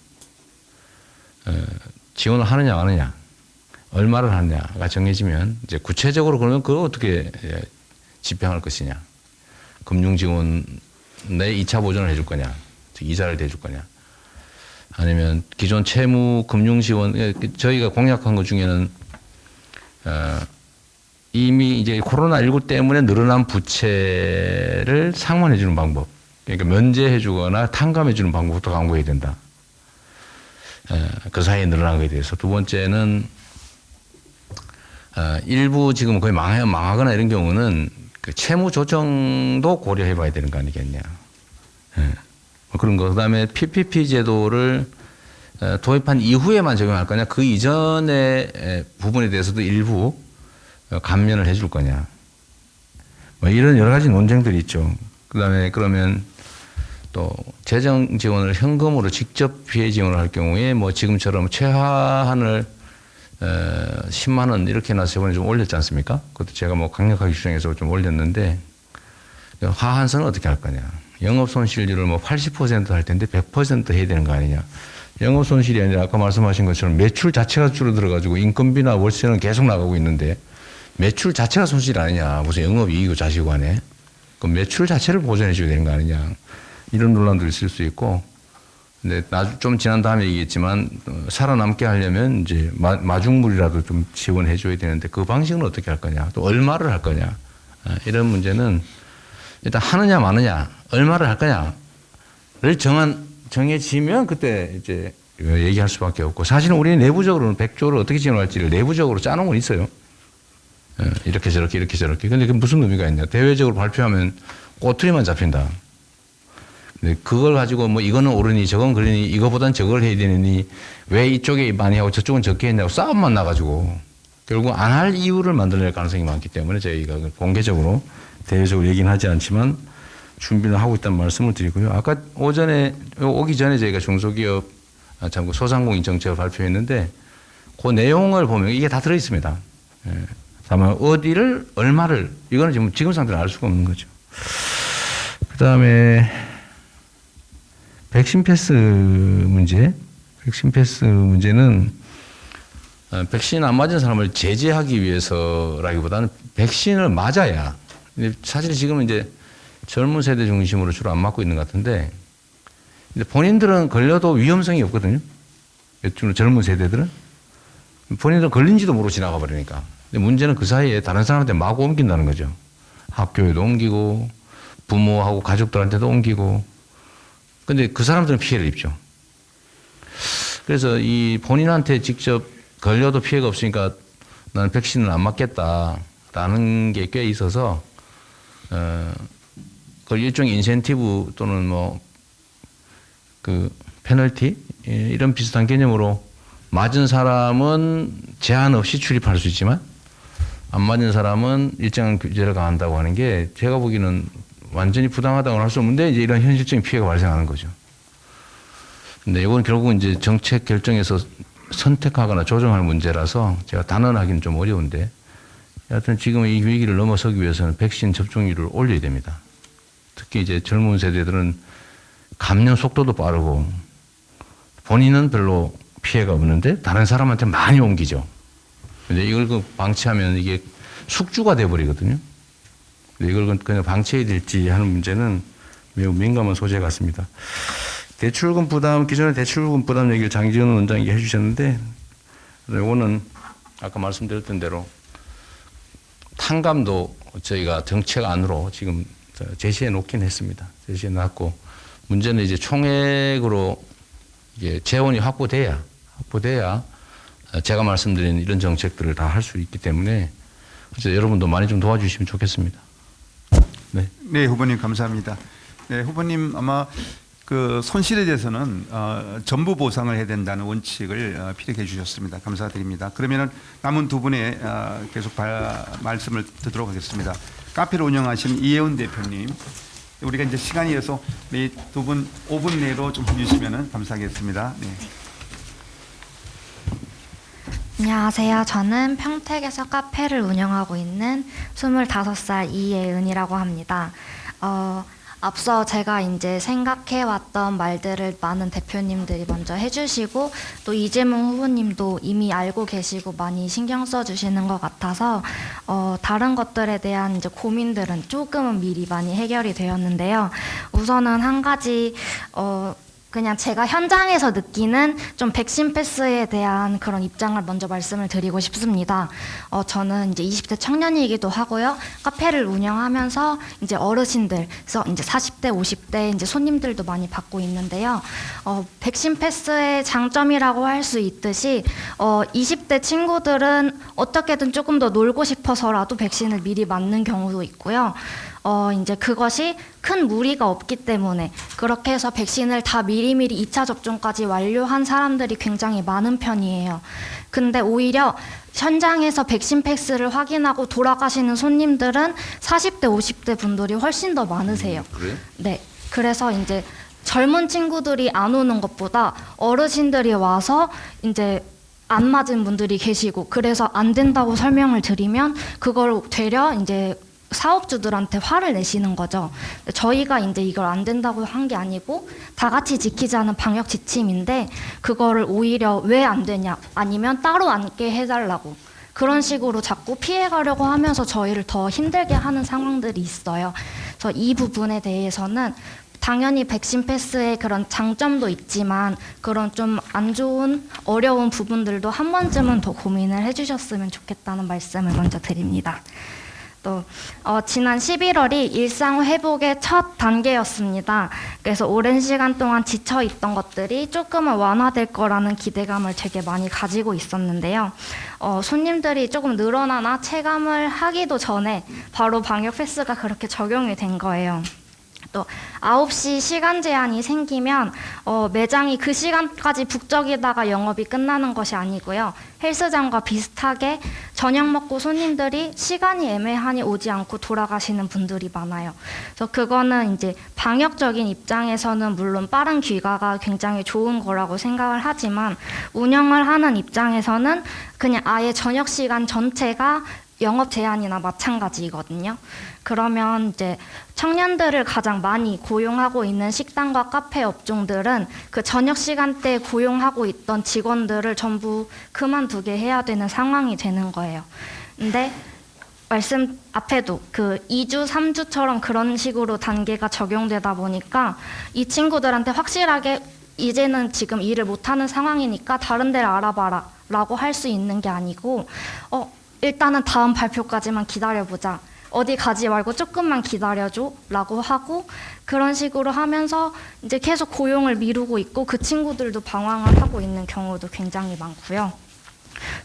[SPEAKER 1] 지원을 하느냐 안 하느냐, 얼마를 하느냐가 정해지면 이제 구체적으로 그러면 그걸 어떻게 집행할 것이냐, 금융지원 내 2차 보전을 해줄 거냐, 즉 이자를 대줄 거냐, 아니면 기존 채무 금융지원 저희가 공약한 것 중에는 이미 이제 코로나19 때문에 늘어난 부채를 상환해주는 방법, 그러니까 면제해주거나 탕감해주는 방법부터 강구해야 된다. 그 사이에 늘어난 것에 대해서. 두 번째는 일부 지금 거의 망하거나 이런 경우는 그 채무 조정도 고려해봐야 되는 거 아니겠냐. 그런 거. 그다음에 PPP 제도를 도입한 이후에만 적용할 거냐, 그 이전의 부분에 대해서도 일부 감면을 해줄 거냐. 뭐 이런 여러 가지 논쟁들이 있죠. 그다음에 그러면 또 재정 지원을 현금으로 직접 피해 지원을 할 경우에 뭐 지금처럼 최하한을 10만 원 이렇게 해서 저번에 좀 올렸지 않습니까? 그것도 제가 뭐 강력하게 주장해서 좀 올렸는데 하한선은 어떻게 할 거냐? 영업 손실률을 뭐 80%할 텐데 100% 해야 되는 거 아니냐? 영업 손실이 아니라 아까 말씀하신 것처럼 매출 자체가 줄어들어 가지고 인건비나 월세는 계속 나가고 있는데 매출 자체가 손실 아니냐? 무슨 영업 이익이고 자시고 하네. 그 매출 자체를 보전해 줘야 되는 거 아니냐? 이런 논란도 있을 수 있고. 근데 좀 지난 다음에 얘기했지만 살아남게 하려면 이제 마중물이라도 좀 지원해 줘야 되는데 그 방식은 어떻게 할 거냐? 또 얼마를 할 거냐? 이런 문제는 일단 하느냐 마느냐, 얼마를 할 거냐를 정해지면 그때 이제 얘기할 수밖에 없고 사실은 우리 내부적으로는 100조를 어떻게 지원할지를 내부적으로 짜놓은 건 있어요. 이렇게 저렇게 이렇게 저렇게. 근데 그게 무슨 의미가 있냐? 대외적으로 발표하면 꼬투리만 잡힌다. 근데 그걸 가지고 뭐 이거는 옳으니 저건 그러니 이거보단 저걸 해야 되느니 왜 이쪽에 많이 하고 저쪽은 적게 했냐고 싸움만 나가지고 결국 안 할 이유를 만들어낼 가능성이 많기 때문에 저희가 공개적으로 대외적으로 얘기는 하지 않지만 준비를 하고 있다는 말씀을 드리고요. 아까 오기 전에 저희가 중소기업 소상공인 정책을 발표했는데 그 내용을 보면 이게 다 들어있습니다. 다만 어디를 얼마를 이거는 지금 상태는 알 수가 없는 거죠. 그다음에 백신 패스 문제. 백신 패스 문제는 백신 안 맞은 사람을 제재하기 위해서라기보다는 백신을 맞아야. 사실 지금은 이제 젊은 세대 중심으로 주로 안 맞고 있는 것 같은데, 근데 본인들은 걸려도 위험성이 없거든요. 주로 젊은 세대들은 본인들은 걸린지도 모르고 지나가 버리니까. 근데 문제는 그 사이에 다른 사람한테 마구 옮긴다는 거죠. 학교에도 옮기고 부모하고 가족들한테도 옮기고. 근데 그 사람들은 피해를 입죠. 그래서 이 본인한테 직접 걸려도 피해가 없으니까 나는 백신을 안 맞겠다라는 게 꽤 있어서 그걸 일종의 인센티브 또는 뭐 그 페널티 이런 비슷한 개념으로 맞은 사람은 제한 없이 출입할 수 있지만 안 맞은 사람은 일정한 규제를 가한다고 하는 게 제가 보기에는 완전히 부당하다고는 할 수 없는데 이제 이런 현실적인 피해가 발생하는 거죠. 근데 이건 결국은 이제 정책 결정에서 선택하거나 조정할 문제라서 제가 단언하기는 좀 어려운데 여하튼 지금 이 위기를 넘어서기 위해서는 백신 접종률을 올려야 됩니다. 특히 이제 젊은 세대들은 감염 속도도 빠르고 본인은 별로 피해가 없는데 다른 사람한테 많이 옮기죠. 근데 이걸 방치하면 이게 숙주가 돼버리거든요. 근데 이걸 그냥 방치해야 될지 하는 문제는 매우 민감한 소재 같습니다. 대출금 부담, 기존의 대출금 부담 얘기를 장지현 원장이 해주셨는데, 이거는 아까 말씀드렸던 대로 탕감도 저희가 정책 안으로 지금 제시해 놓긴 했습니다. 제시해 놨고, 문제는 이제 총액으로 이게 재원이 확보돼야 제가 말씀드린 이런 정책들을 다 할 수 있기 때문에 그래서 여러분도 많이 좀 도와주시면 좋겠습니다. 네.
[SPEAKER 2] 네, 후보님 감사합니다. 네, 후보님 아마 그 손실에 대해서는 전부 보상을 해야 된다는 원칙을 피력해 주셨습니다. 감사드립니다. 그러면은 남은 두 분의 계속 말씀을 듣도록 하겠습니다. 카페를 운영하신 이혜원 대표님, 우리가 이제 시간이어서 매 두 분 5분 내로 좀 해주시면 감사하겠습니다. 네.
[SPEAKER 6] 안녕하세요. 저는 평택에서 카페를 운영하고 있는 25살 이예은이라고 합니다. 앞서 제가 이제 생각해왔던 말들을 많은 대표님들이 먼저 해주시고 또 이재명 후보님도 이미 알고 계시고 많이 신경 써주시는 것 같아서 다른 것들에 대한 이제 고민들은 조금은 미리 많이 해결이 되었는데요. 우선은 한 가지 그냥 제가 현장에서 느끼는 좀 백신 패스에 대한 그런 입장을 먼저 말씀을 드리고 싶습니다. 저는 이제 20대 청년이기도 하고요. 카페를 운영하면서 이제 어르신들, 그래서 이제 40대, 50대 이제 손님들도 많이 받고 있는데요. 백신 패스의 장점이라고 할 수 있듯이 20대 친구들은 어떻게든 조금 더 놀고 싶어서라도 백신을 미리 맞는 경우도 있고요. 이제 그것이 큰 무리가 없기 때문에 그렇게 해서 백신을 다 미리미리 2차 접종까지 완료한 사람들이 굉장히 많은 편이에요. 근데 오히려 현장에서 백신 패스를 확인하고 돌아가시는 손님들은 40대, 50대 분들이 훨씬 더 많으세요.
[SPEAKER 1] 그래요?
[SPEAKER 6] 네. 그래서 이제 젊은 친구들이 안 오는 것보다 어르신들이 와서 이제 안 맞은 분들이 계시고 그래서 안 된다고 설명을 드리면 그걸 되려 이제 사업주들한테 화를 내시는 거죠. 저희가 이제 이걸 안 된다고 한 게 아니고 다 같이 지키자는 방역 지침인데 그거를 오히려 왜 안 되냐 아니면 따로 앉게 해달라고 그런 식으로 자꾸 피해가려고 하면서 저희를 더 힘들게 하는 상황들이 있어요. 그래서 이 부분에 대해서는 당연히 백신 패스의 그런 장점도 있지만 그런 좀 안 좋은 어려운 부분들도 한 번쯤은 더 고민을 해주셨으면 좋겠다는 말씀을 먼저 드립니다. 또 지난 11월이 일상 회복의 첫 단계였습니다. 그래서 오랜 시간 동안 지쳐 있던 것들이 조금은 완화될 거라는 기대감을 되게 많이 가지고 있었는데요. 손님들이 조금 늘어나나 체감을 하기도 전에 바로 방역 패스가 그렇게 적용이 된 거예요. 또 9시 시간 제한이 생기면 매장이 그 시간까지 북적이다가 영업이 끝나는 것이 아니고요. 헬스장과 비슷하게 저녁 먹고 손님들이 시간이 애매하니 오지 않고 돌아가시는 분들이 많아요. 그래서 그거는 이제 방역적인 입장에서는 물론 빠른 귀가가 굉장히 좋은 거라고 생각을 하지만 운영을 하는 입장에서는 그냥 아예 저녁 시간 전체가 영업 제한이나 마찬가지거든요. 그러면 이제 청년들을 가장 많이 고용하고 있는 식당과 카페 업종들은 그 저녁 시간대에 고용하고 있던 직원들을 전부 그만두게 해야 되는 상황이 되는 거예요. 근데 말씀 앞에도 그 2주, 3주처럼 그런 식으로 단계가 적용되다 보니까 이 친구들한테 확실하게 이제는 지금 일을 못하는 상황이니까 다른 데를 알아봐라 라고 할 수 있는 게 아니고 일단은 다음 발표까지만 기다려보자. 어디 가지 말고 조금만 기다려줘 라고 하고 그런 식으로 하면서 이제 계속 고용을 미루고 있고 그 친구들도 방황을 하고 있는 경우도 굉장히 많고요.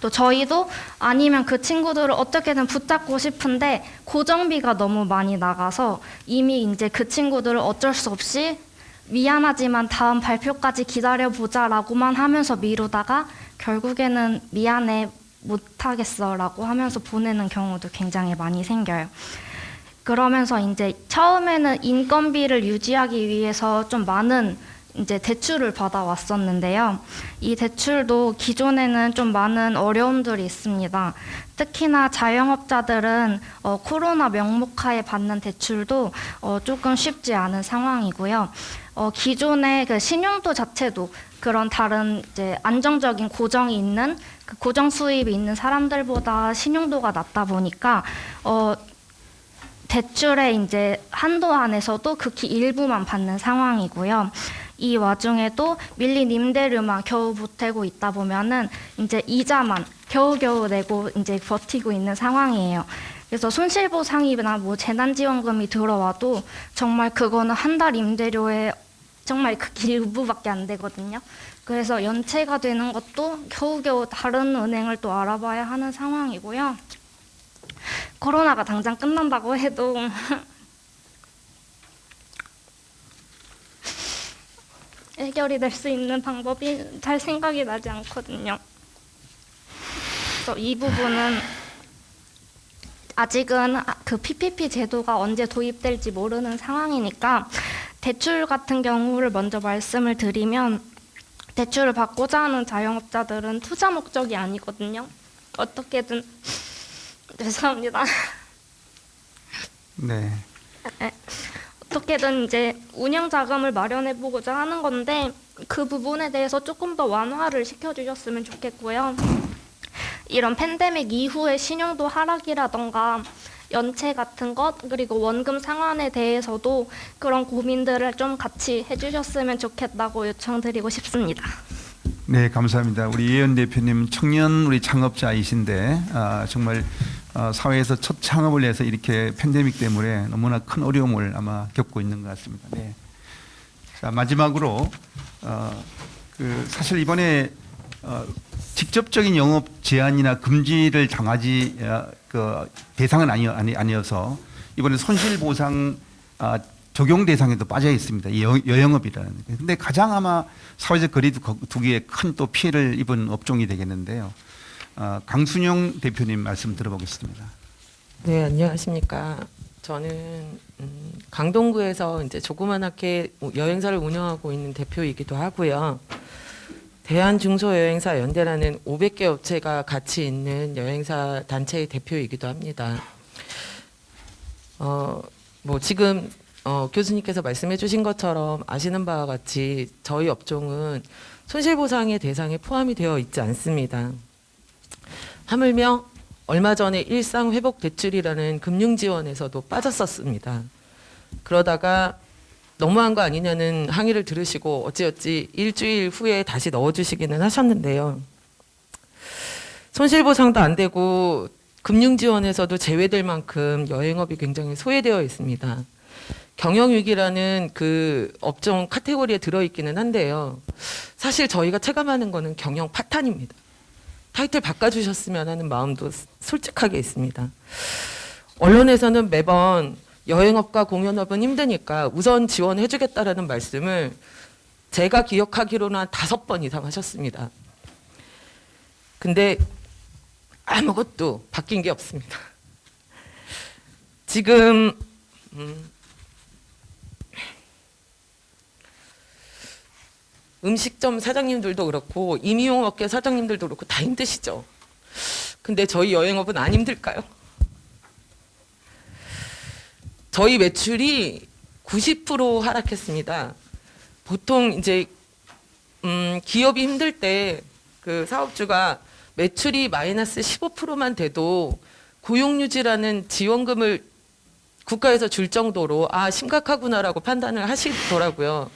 [SPEAKER 6] 또 저희도 아니면 그 친구들을 어떻게든 붙잡고 싶은데 고정비가 너무 많이 나가서 이미 이제 그 친구들을 어쩔 수 없이 미안하지만 다음 발표까지 기다려보자 라고만 하면서 미루다가 결국에는 미안해 못하겠어 라고 하면서 보내는 경우도 굉장히 많이 생겨요. 그러면서 이제 처음에는 인건비를 유지하기 위해서 좀 많은 이제 대출을 받아왔었는데요. 이 대출도 기존에는 좀 많은 어려움들이 있습니다. 특히나 자영업자들은 코로나 명목하에 받는 대출도 조금 쉽지 않은 상황이고요. 기존의 그 신용도 자체도 그런 다른 이제 안정적인 고정이 있는 그 고정 수입이 있는 사람들보다 신용도가 낮다 보니까 대출의 이제 한도 안에서도 극히 일부만 받는 상황이고요. 이 와중에도 밀린 임대료만 겨우 보태고 있다 보면은 이제 이자만 겨우겨우 내고 이제 버티고 있는 상황이에요. 그래서 손실보상이나 뭐 재난지원금이 들어와도 정말 그거는 한 달 임대료에 정말 극히 일부밖에 안 되거든요. 그래서 연체가 되는 것도 겨우겨우 다른 은행을 또 알아봐야 하는 상황이고요. 코로나가 당장 끝난다고 해도 해결이 될 수 있는 방법이 잘 생각이 나지 않거든요. 그래서 이 부분은 아직은 그 PPP 제도가 언제 도입될지 모르는 상황이니까 대출 같은 경우를 먼저 말씀을 드리면 대출을 받고자 하는 자영업자들은 투자 목적이 아니거든요. 어떻게든 죄송합니다.
[SPEAKER 2] 네.
[SPEAKER 6] 어떻게든 이제 운영 자금을 마련해 보고자 하는 건데 그 부분에 대해서 조금 더 완화를 시켜주셨으면 좋겠고요. 이런 팬데믹 이후의 신용도 하락이라던가 연체 같은 것 그리고 원금 상환에 대해서도 그런 고민들을 좀 같이 해주셨으면 좋겠다고 요청드리고 싶습니다.
[SPEAKER 2] 네, 감사합니다. 우리 이혜연 대표님 청년 우리 창업자이신데 정말 사회에서 첫 창업을 해서 이렇게 팬데믹 때문에 너무나 큰 어려움을 아마 겪고 있는 것 같습니다. 네. 자, 마지막으로 사실 이번에 직접적인 영업 제한이나 금지를 당하지 그 대상은 아니어서 이번에 손실보상 적용 대상에도 빠져 있습니다. 이 여영업이라는. 근데 가장 아마 사회적 거리두기에 큰 또 피해를 입은 업종이 되겠는데요. 강순영 대표님 말씀 들어보겠습니다.
[SPEAKER 7] 네, 안녕하십니까. 저는 강동구에서 이제 조그만하게 여행사를 운영하고 있는 대표이기도 하고요. 대한중소여행사 연대라는 500개 업체가 같이 있는 여행사 단체의 대표이기도 합니다. 뭐 지금 교수님께서 말씀해주신 것처럼 아시는 바와 같이 저희 업종은 손실보상의 대상에 포함이 되어 있지 않습니다. 하물며 얼마 전에 일상회복대출이라는 금융지원에서도 빠졌었습니다. 그러다가 너무한 거 아니냐는 항의를 들으시고 어찌어찌 일주일 후에 다시 넣어주시기는 하셨는데요. 손실보상도 안 되고 금융지원에서도 제외될 만큼 여행업이 굉장히 소외되어 있습니다. 경영위기라는 그 업종 카테고리에 들어있기는 한데요. 사실 저희가 체감하는 거는 경영 파탄입니다. 타이틀 바꿔주셨으면 하는 마음도 솔직하게 있습니다. 언론에서는 매번 여행업과 공연업은 힘드니까 우선 지원해주겠다라는 말씀을 제가 기억하기로는 한 5번 이상 하셨습니다. 근데 아무것도 바뀐 게 없습니다. 지금 음식점 사장님들도 그렇고 임의용업계 사장님들도 그렇고 다 힘드시죠. 근데 저희 여행업은 안 힘들까요? 저희 매출이 90% 하락했습니다. 보통 이제 기업이 힘들 때 그 사업주가 매출이 마이너스 15%만 돼도 고용유지라는 지원금을 국가에서 줄 정도로 아 심각하구나라고 판단을 하시더라고요.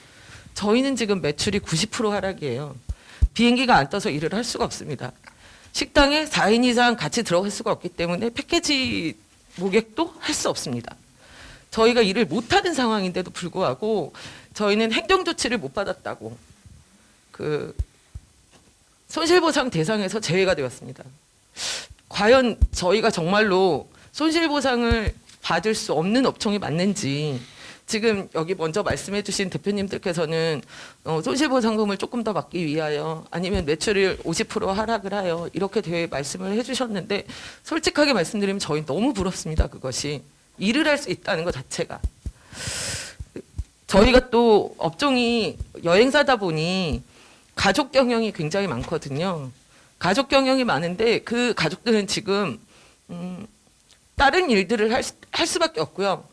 [SPEAKER 7] 저희는 지금 매출이 90% 하락이에요. 비행기가 안 떠서 일을 할 수가 없습니다. 식당에 4인 이상 같이 들어갈 수가 없기 때문에 패키지 모객도 할 수 없습니다. 저희가 일을 못하는 상황인데도 불구하고 저희는 행정조치를 못 받았다고 그 손실보상 대상에서 제외가 되었습니다. 과연 저희가 정말로 손실보상을 받을 수 없는 업종이 맞는지 지금 여기 먼저 말씀해 주신 대표님들께서는 손실보상금을 조금 더 받기 위하여 아니면 매출을 50% 하락을 하여 이렇게 말씀을 해주셨는데 솔직하게 말씀드리면 저희 너무 부럽습니다. 그것이 일을 할 수 있다는 것 자체가. 저희가 또 업종이 여행사다 보니 가족 경영이 굉장히 많거든요. 가족 경영이 많은데 그 가족들은 지금 다른 일들을 할 수밖에 없고요.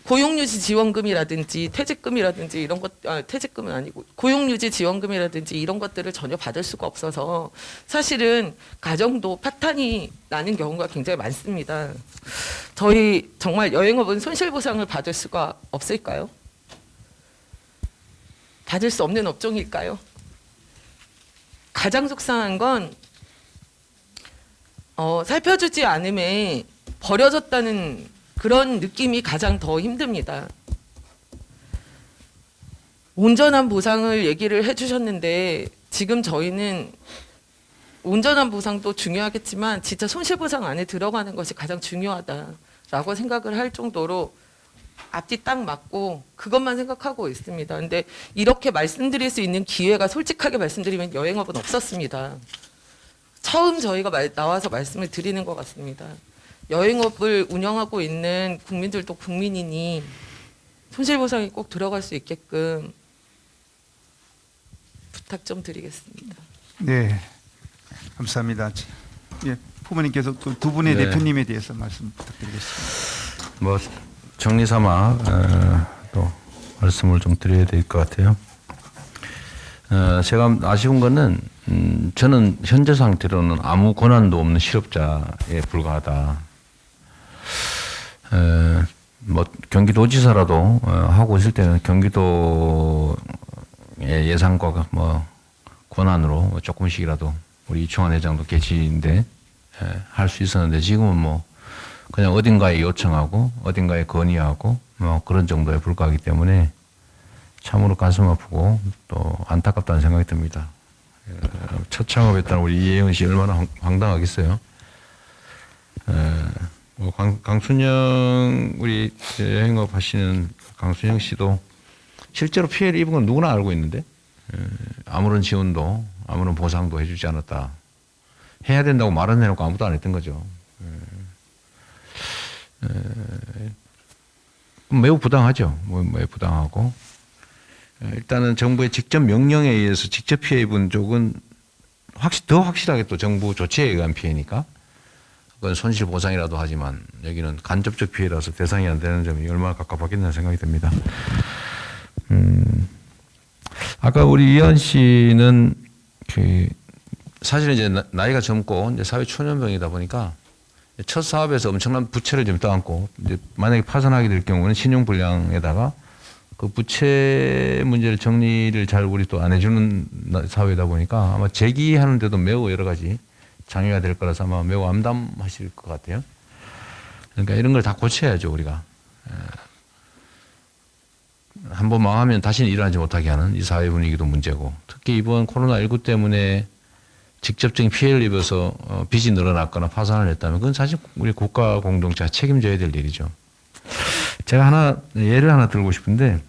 [SPEAKER 7] 고용유지 지원금이라든지 퇴직금이라든지 이런 것, 퇴직금은 아니고 고용유지 지원금이라든지 이런 것들을 전혀 받을 수가 없어서 사실은 가정도 파탄이 나는 경우가 굉장히 많습니다. 저희 정말 여행업은 손실보상을 받을 수가 없을까요? 받을 수 없는 업종일까요? 가장 속상한 건 살펴주지 않음에 버려졌다는 그런 느낌이 가장 더 힘듭니다. 온전한 보상을 얘기를 해주셨는데 지금 저희는 온전한 보상도 중요하겠지만 진짜 손실보상 안에 들어가는 것이 가장 중요하다라고 생각을 할 정도로 앞뒤 딱 맞고 그것만 생각하고 있습니다. 근데 이렇게 말씀드릴 수 있는 기회가 솔직하게 말씀드리면 여행업은 없었습니다. 처음 저희가 나와서 말씀을 드리는 것 같습니다. 여행업을 운영하고 있는 국민들도 국민이니 손실보상이 꼭 들어갈 수 있게끔 부탁 좀 드리겠습니다.
[SPEAKER 2] 네, 감사합니다. 예, 부모님께서 두 분의
[SPEAKER 1] 네.
[SPEAKER 2] 대표님에 대해서 말씀 부탁드리겠습니다.
[SPEAKER 1] 뭐 정리삼아 또 말씀을 좀 드려야 될 것 같아요. 제가 아쉬운 거는 저는 현재 상태로는 아무 권한도 없는 실업자에 불과하다. 뭐 경기도지사라도 하고 있을 때는 경기도의 예산과 뭐 권한으로 조금씩이라도 우리 이충환 회장도 계시는데 할 수 있었는데 지금은 뭐 그냥 어딘가에 요청하고 어딘가에 건의하고 뭐 그런 정도에 불과하기 때문에 참으로 가슴 아프고 또 안타깝다는 생각이 듭니다. 첫 창업했다는 우리 이혜은 씨 얼마나 황당하겠어요. 뭐 강순영 우리 여행업 하시는 강순영 씨도 실제로 피해를 입은 건 누구나 알고 있는데 아무런 지원도 아무런 보상도 해주지 않았다. 해야 된다고 말은 해놓고 아무도 안 했던 거죠. 매우 부당하죠. 매우 부당하고 일단은 정부의 직접 명령에 의해서 직접 피해 입은 쪽은 더 확실하게 또 정부 조치에 의한 피해니까 그건 손실 보상이라도 하지만 여기는 간접적 피해라서 대상이 안 되는 점이 얼마나 갑갑하겠나 생각이 듭니다. 아까 우리 이현 씨는 사실은 이제 나이가 젊고 이제 사회 초년병이다 보니까 첫 사업에서 엄청난 부채를 좀 떠안고 이제 만약에 파산하게 될 경우는 신용불량에다가 그 부채 문제를 정리를 잘 우리 또 안 해주는 사회다 보니까 아마 재기하는데도 매우 여러 가지 장애가 될 거라서 아마 매우 암담하실 것 같아요. 그러니까 이런 걸 다 고쳐야죠 우리가. 한번 망하면 다시는 일어나지 못하게 하는 이 사회 분위기도 문제고 특히 이번 코로나19 때문에 직접적인 피해를 입어서 빚이 늘어났거나 파산을 했다면 그건 사실 우리 국가 공동체가 책임져야 될 일이죠. 제가 예를 하나 들고 싶은데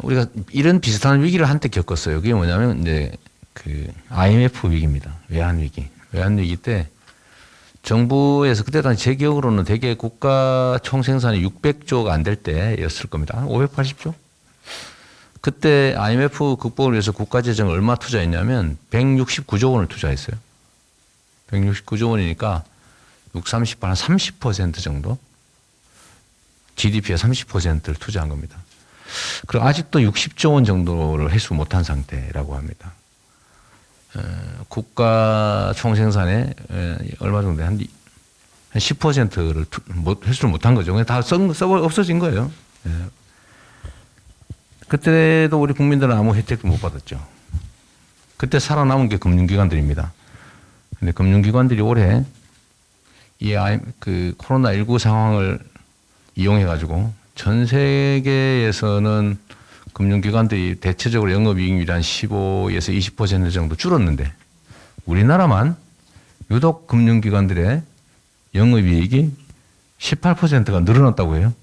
[SPEAKER 1] 우리가 이런 비슷한 위기를 한때 겪었어요. 그게 뭐냐면 이제 그 IMF 위기입니다. 외환 위기 때 정부에서 그때 당시 제 기억으로는 대개 국가 총생산이 600조가 안 될 때였을 겁니다. 한 580조? 그때 IMF 극복을 위해서 국가재정을 얼마 투자했냐면 169조 원을 투자했어요. 169조 원이니까 30, 한 30% 정도? GDP의 30%를 투자한 겁니다. 그리고 아직도 60조 원 정도를 회수 못한 상태라고 합니다. 국가 총생산의 얼마 정도 한 10%를 회수를 못한 거죠. 다 없어진 거예요. 그때도 우리 국민들은 아무 혜택도 못 받았죠. 그때 살아남은 게 금융기관들입니다. 근데 금융기관들이 올해 그 코로나19 상황을 이용해가지고 전 세계에서는 금융기관들이 대체적으로 영업이익률이 한 15에서 20% 정도 줄었는데 우리나라만 유독 금융기관들의 영업이익이 18%가 늘어났다고 해요.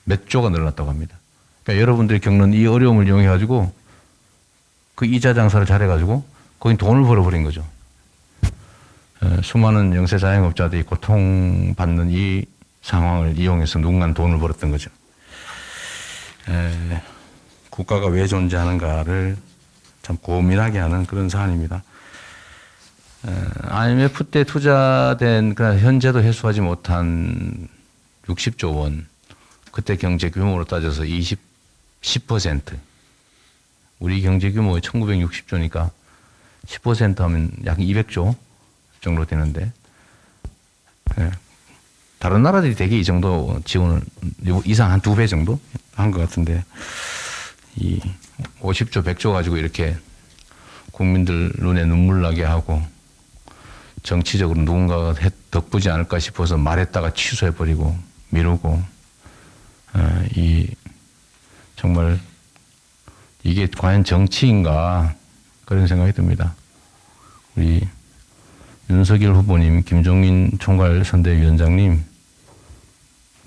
[SPEAKER 1] 몇 조가 늘어났다고 합니다. 그러니까 여러분들이 겪는 이 어려움을 이용해가지고 그 이자 장사를 잘해가지고 거긴 돈을 벌어버린 거죠. 수많은 영세 자영업자들이 고통받는 이 상황을 이용해서 누군가는 돈을 벌었던 거죠. 국가가 왜 존재하는가를 참 고민하게 하는 그런 사안입니다. IMF 때 투자된 현재도 회수하지 못한 60조 원, 그때 경제 규모로 따져서 10%. 우리 경제 규모의 1960조니까 10% 하면 약 200조 정도 되는데, 다른 나라들이 대개 이 정도 지원을 이상 한 2배 정도 한 것 같은데, 이 50조, 100조 가지고 이렇게 국민들 눈에 눈물 나게 하고 정치적으로 누군가가 덕부지 않을까 싶어서 말했다가 취소해버리고 미루고, 정말 이게 과연 정치인가 그런 생각이 듭니다. 우리 윤석열 후보님, 김종인 총괄선대위원장님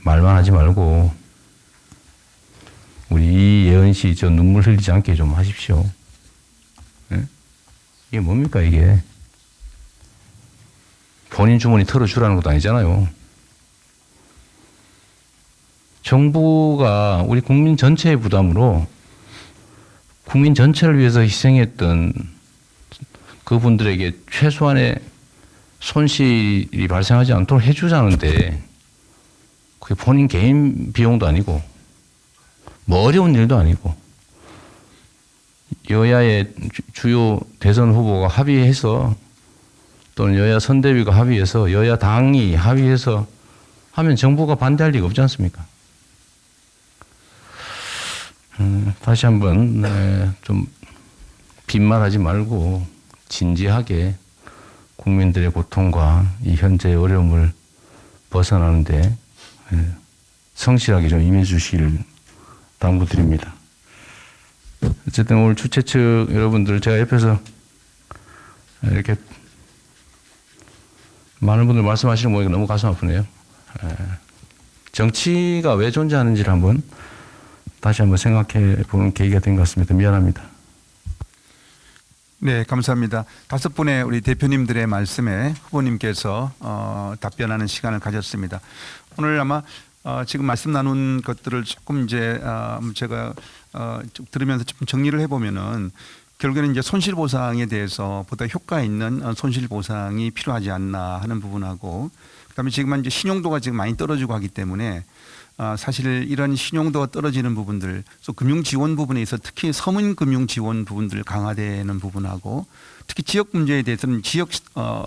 [SPEAKER 1] 말만 하지 말고 우리 이예은 씨 저 눈물 흘리지 않게 좀 하십시오. 이게 뭡니까 이게? 본인 주머니 털어주라는 것도 아니잖아요. 정부가 우리 국민 전체의 부담으로 국민 전체를 위해서 희생했던 그분들에게 최소한의 손실이 발생하지 않도록 해주자는데 그게 본인 개인 비용도 아니고 뭐 어려운 일도 아니고 여야의 주요 대선 후보가 합의해서 또는 여야 선대위가 합의해서 여야 당이 합의해서 하면 정부가 반대할 리가 없지 않습니까? 다시 한번 좀 빈말하지 말고 진지하게 국민들의 고통과 이 현재의 어려움을 벗어나는데 성실하게 좀 임해 주시길 당부드립니다. 어쨌든 오늘 주최 측 여러분들 제가 옆에서 이렇게 많은 분들 말씀하시는 거 보니까 너무 가슴 아프네요. 정치가 왜 존재하는지를 한번 다시 한번 생각해 보는 계기가 된 것 같습니다. 미안합니다.
[SPEAKER 2] 네, 감사합니다. 5분의 우리 대표님들의 말씀에 후보님께서 답변하는 시간을 가졌습니다. 오늘 아마 지금 말씀 나눈 것들을 조금 이제 제가 쭉 들으면서 좀 정리를 해보면은 결국에는 이제 손실보상에 대해서 보다 효과 있는 손실보상이 필요하지 않나 하는 부분하고, 그다음에 지금 이제 신용도가 지금 많이 떨어지고 하기 때문에 사실 이런 신용도가 떨어지는 부분들, 또 금융 지원 부분에 있어 특히 서민 금융 지원 부분들 강화되는 부분하고, 특히 지역 문제에 대해서는 지역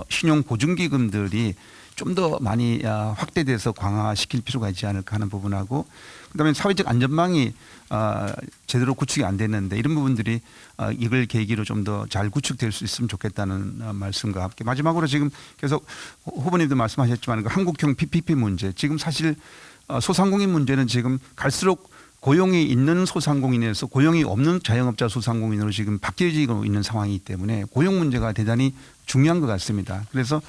[SPEAKER 2] 신용 보증기금들이 좀 더 많이 확대돼서 강화시킬 필요가 있지 않을까 하는 부분하고, 그다음에 사회적 안전망이 제대로 구축이 안 됐는데 이런 부분들이 이걸 계기로 좀 더 잘 구축될 수 있으면 좋겠다는 말씀과 함께, 마지막으로 지금 계속 후보님도 말씀하셨지만 그 한국형 PPP 문제, 지금 사실 소상공인 문제는 지금 갈수록 고용이 있는 소상공인에서 고용이 없는 자영업자 소상공인으로 지금 바뀌어지고 있는 상황이기 때문에 고용 문제가 대단히 중요한 것 같습니다. 그래서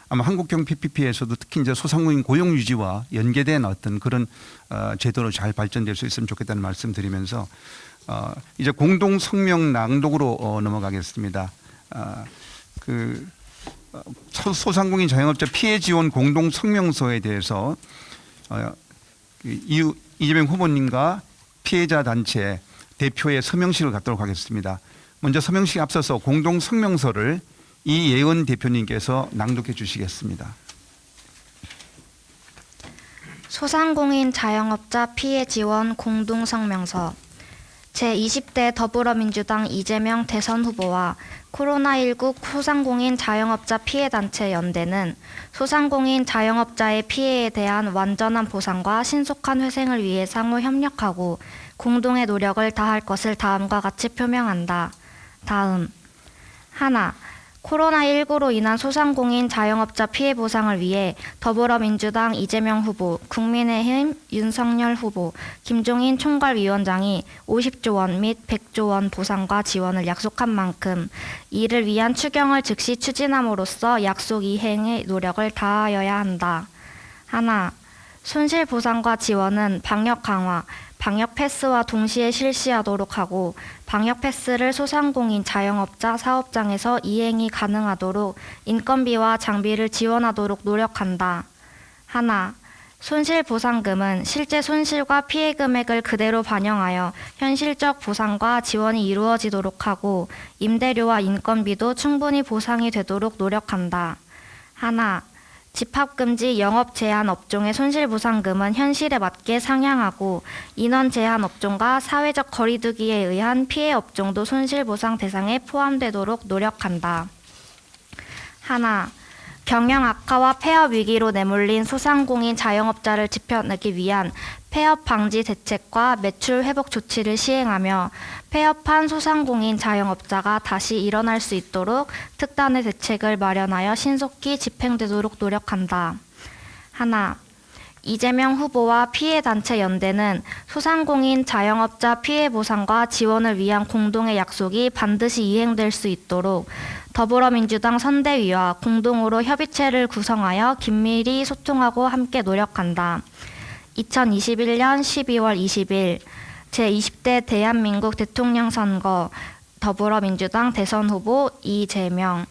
[SPEAKER 2] 아마 한국형 PPP에서도 특히 이제 소상공인 고용 유지와 연계된 어떤 그런 제도로 잘 발전될 수 있으면 좋겠다는 말씀드리면서 이제 공동 성명 낭독으로 넘어가겠습니다. 소상공인 자영업자 피해 지원 공동 성명서에 대해서 이재명 후보님과 피해자 단체 대표의 서명식을 갖도록 하겠습니다. 먼저 서명식에 앞서서 공동 성명서를 이예은 대표님께서 낭독해 주시겠습니다.
[SPEAKER 6] 소상공인 자영업자 피해 지원 공동성명서. 제20대 더불어민주당 이재명 대선 후보와 코로나19 소상공인 자영업자 피해단체 연대는 소상공인 자영업자의 피해에 대한 완전한 보상과 신속한 회생을 위해 상호 협력하고 공동의 노력을 다할 것을 다음과 같이 표명한다. 다음. 하나. 코로나19로 인한 소상공인 자영업자 피해 보상을 위해 더불어민주당 이재명 후보, 국민의힘 윤석열 후보, 김종인 총괄위원장이 50조 원 및 100조 원 보상과 지원을 약속한 만큼 이를 위한 추경을 즉시 추진함으로써 약속 이행의 노력을 다하여야 한다. 하나. 손실 보상과 지원은 방역 강화, 방역 패스와 동시에 실시하도록 하고 방역 패스를 소상공인 자영업자 사업장에서 이행이 가능하도록 인건비와 장비를 지원하도록 노력한다. 하나. 손실 보상금은 실제 손실과 피해 금액을 그대로 반영하여 현실적 보상과 지원이 이루어지도록 하고 임대료와 인건비도 충분히 보상이 되도록 노력한다. 하나. 집합금지 영업 제한 업종의 손실보상금은 현실에 맞게 상향하고 인원 제한 업종과 사회적 거리두기에 의한 피해 업종도 손실보상 대상에 포함되도록 노력한다. 하나. 경영 악화와 폐업 위기로 내몰린 소상공인 자영업자를 짚어내기 위한 폐업 방지 대책과 매출 회복 조치를 시행하며 폐업한 소상공인 자영업자가 다시 일어날 수 있도록 특단의 대책을 마련하여 신속히 집행되도록 노력한다. 하나. 이재명 후보와 피해단체 연대는 소상공인 자영업자 피해 보상과 지원을 위한 공동의 약속이 반드시 이행될 수 있도록 더불어민주당 선대위와 공동으로 협의체를 구성하여 긴밀히 소통하고 함께 노력한다. 2021년 12월 20일 제20대 대한민국 대통령 선거 더불어민주당 대선 후보 이재명,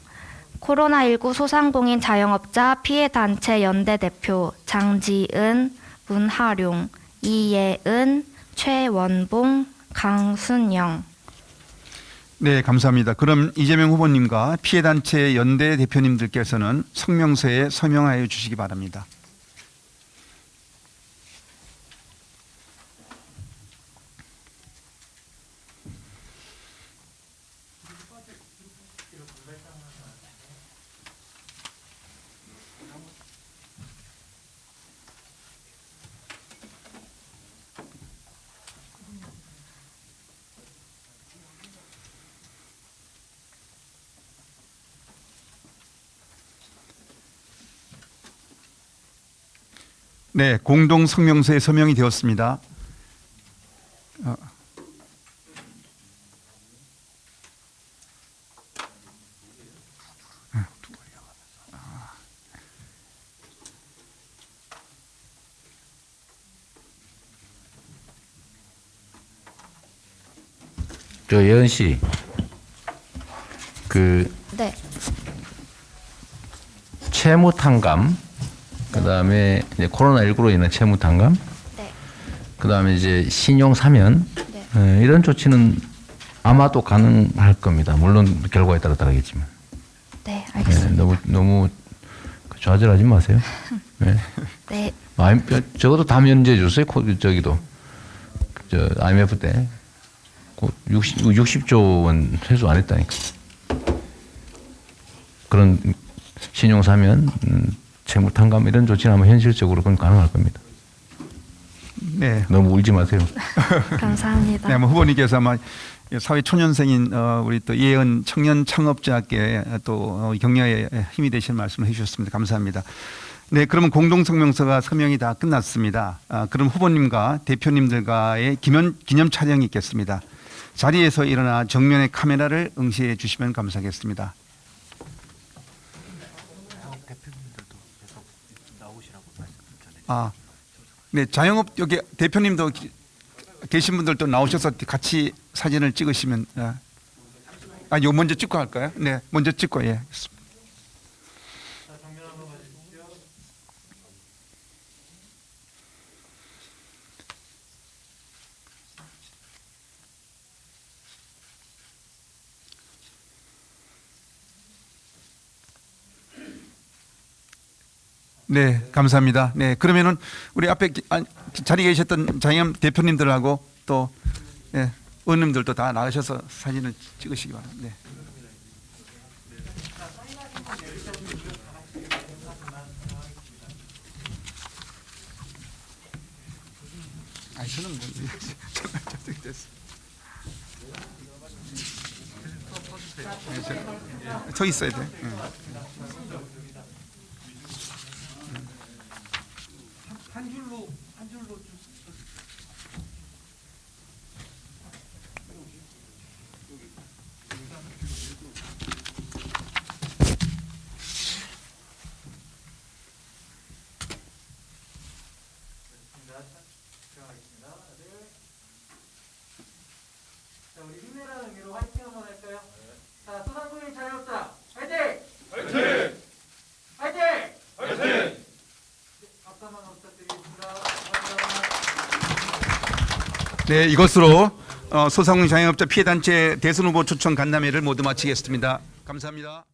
[SPEAKER 6] 코로나19 소상공인 자영업자 피해단체 연대 대표 장지은, 문하룡, 이예은, 최원봉, 강순영.
[SPEAKER 2] 네, 감사합니다. 그럼 이재명 후보님과 피해단체 연대 대표님들께서는 성명서에 서명하여 주시기 바랍니다. 네, 공동 성명서에 서명이 되었습니다.
[SPEAKER 1] 예은 씨, 그
[SPEAKER 6] 네.
[SPEAKER 1] 채무 탕감, 그다음에 이제 코로나19로 인한 채무 탕감,
[SPEAKER 6] 네.
[SPEAKER 1] 그다음에 이제 신용 사면
[SPEAKER 6] 네.
[SPEAKER 1] 이런 조치는 아마도 가능할 겁니다. 물론 결과에 따라 다르겠지만.
[SPEAKER 6] 네, 알겠습니다.
[SPEAKER 1] 너무 좌절하지 마세요. 네.
[SPEAKER 6] 네.
[SPEAKER 1] 적어도 다 면제해 줬어요. 저기도 IMF 때 60조 원 회수 안 했다니까. 그런 신용 사면, 채무 탕감 이런 조치는 아마 현실적으로 그건 가능할 겁니다.
[SPEAKER 2] 네.
[SPEAKER 1] 너무 울지 마세요.
[SPEAKER 6] 감사합니다.
[SPEAKER 2] 네, 후보님께서 아마 사회 초년생인 우리 또 이혜은 청년 창업자께 또 격려에 힘이 되실 말씀을 해주셨습니다. 감사합니다. 네, 그러면 공동성명서가 서명이 다 끝났습니다. 그럼 후보님과 대표님들과의 기념 촬영이 있겠습니다. 자리에서 일어나 정면의 카메라를 응시해 주시면 감사하겠습니다. 네, 자영업 여기 대표님도 계신 분들도 나오셔서 같이 사진을 찍으시면 요 먼저 찍고 할까요? 네, 먼저 찍고 예. 네, 감사합니다. 네, 그러면은 우리 앞에 자리에 계셨던 장영 대표님들하고 또 네, 의원님들도 다 나가셔서 사진을 찍으시기 바랍니다. 네. 아니 저는 뭐 저기 됐어. 저 있어야 돼.
[SPEAKER 8] 자, 우리 힘내라는 의미로 화이팅 한번 할까요? 자, 소상공인 자영업자 화이팅! 화이팅! 화이팅! 화이팅! 네, 박수 한번 부탁드리겠습니다. 감사합니다.
[SPEAKER 2] 네, 이것으로 소상공인 자영업자 피해단체 대선 후보 초청 간담회를 모두 마치겠습니다. 감사합니다.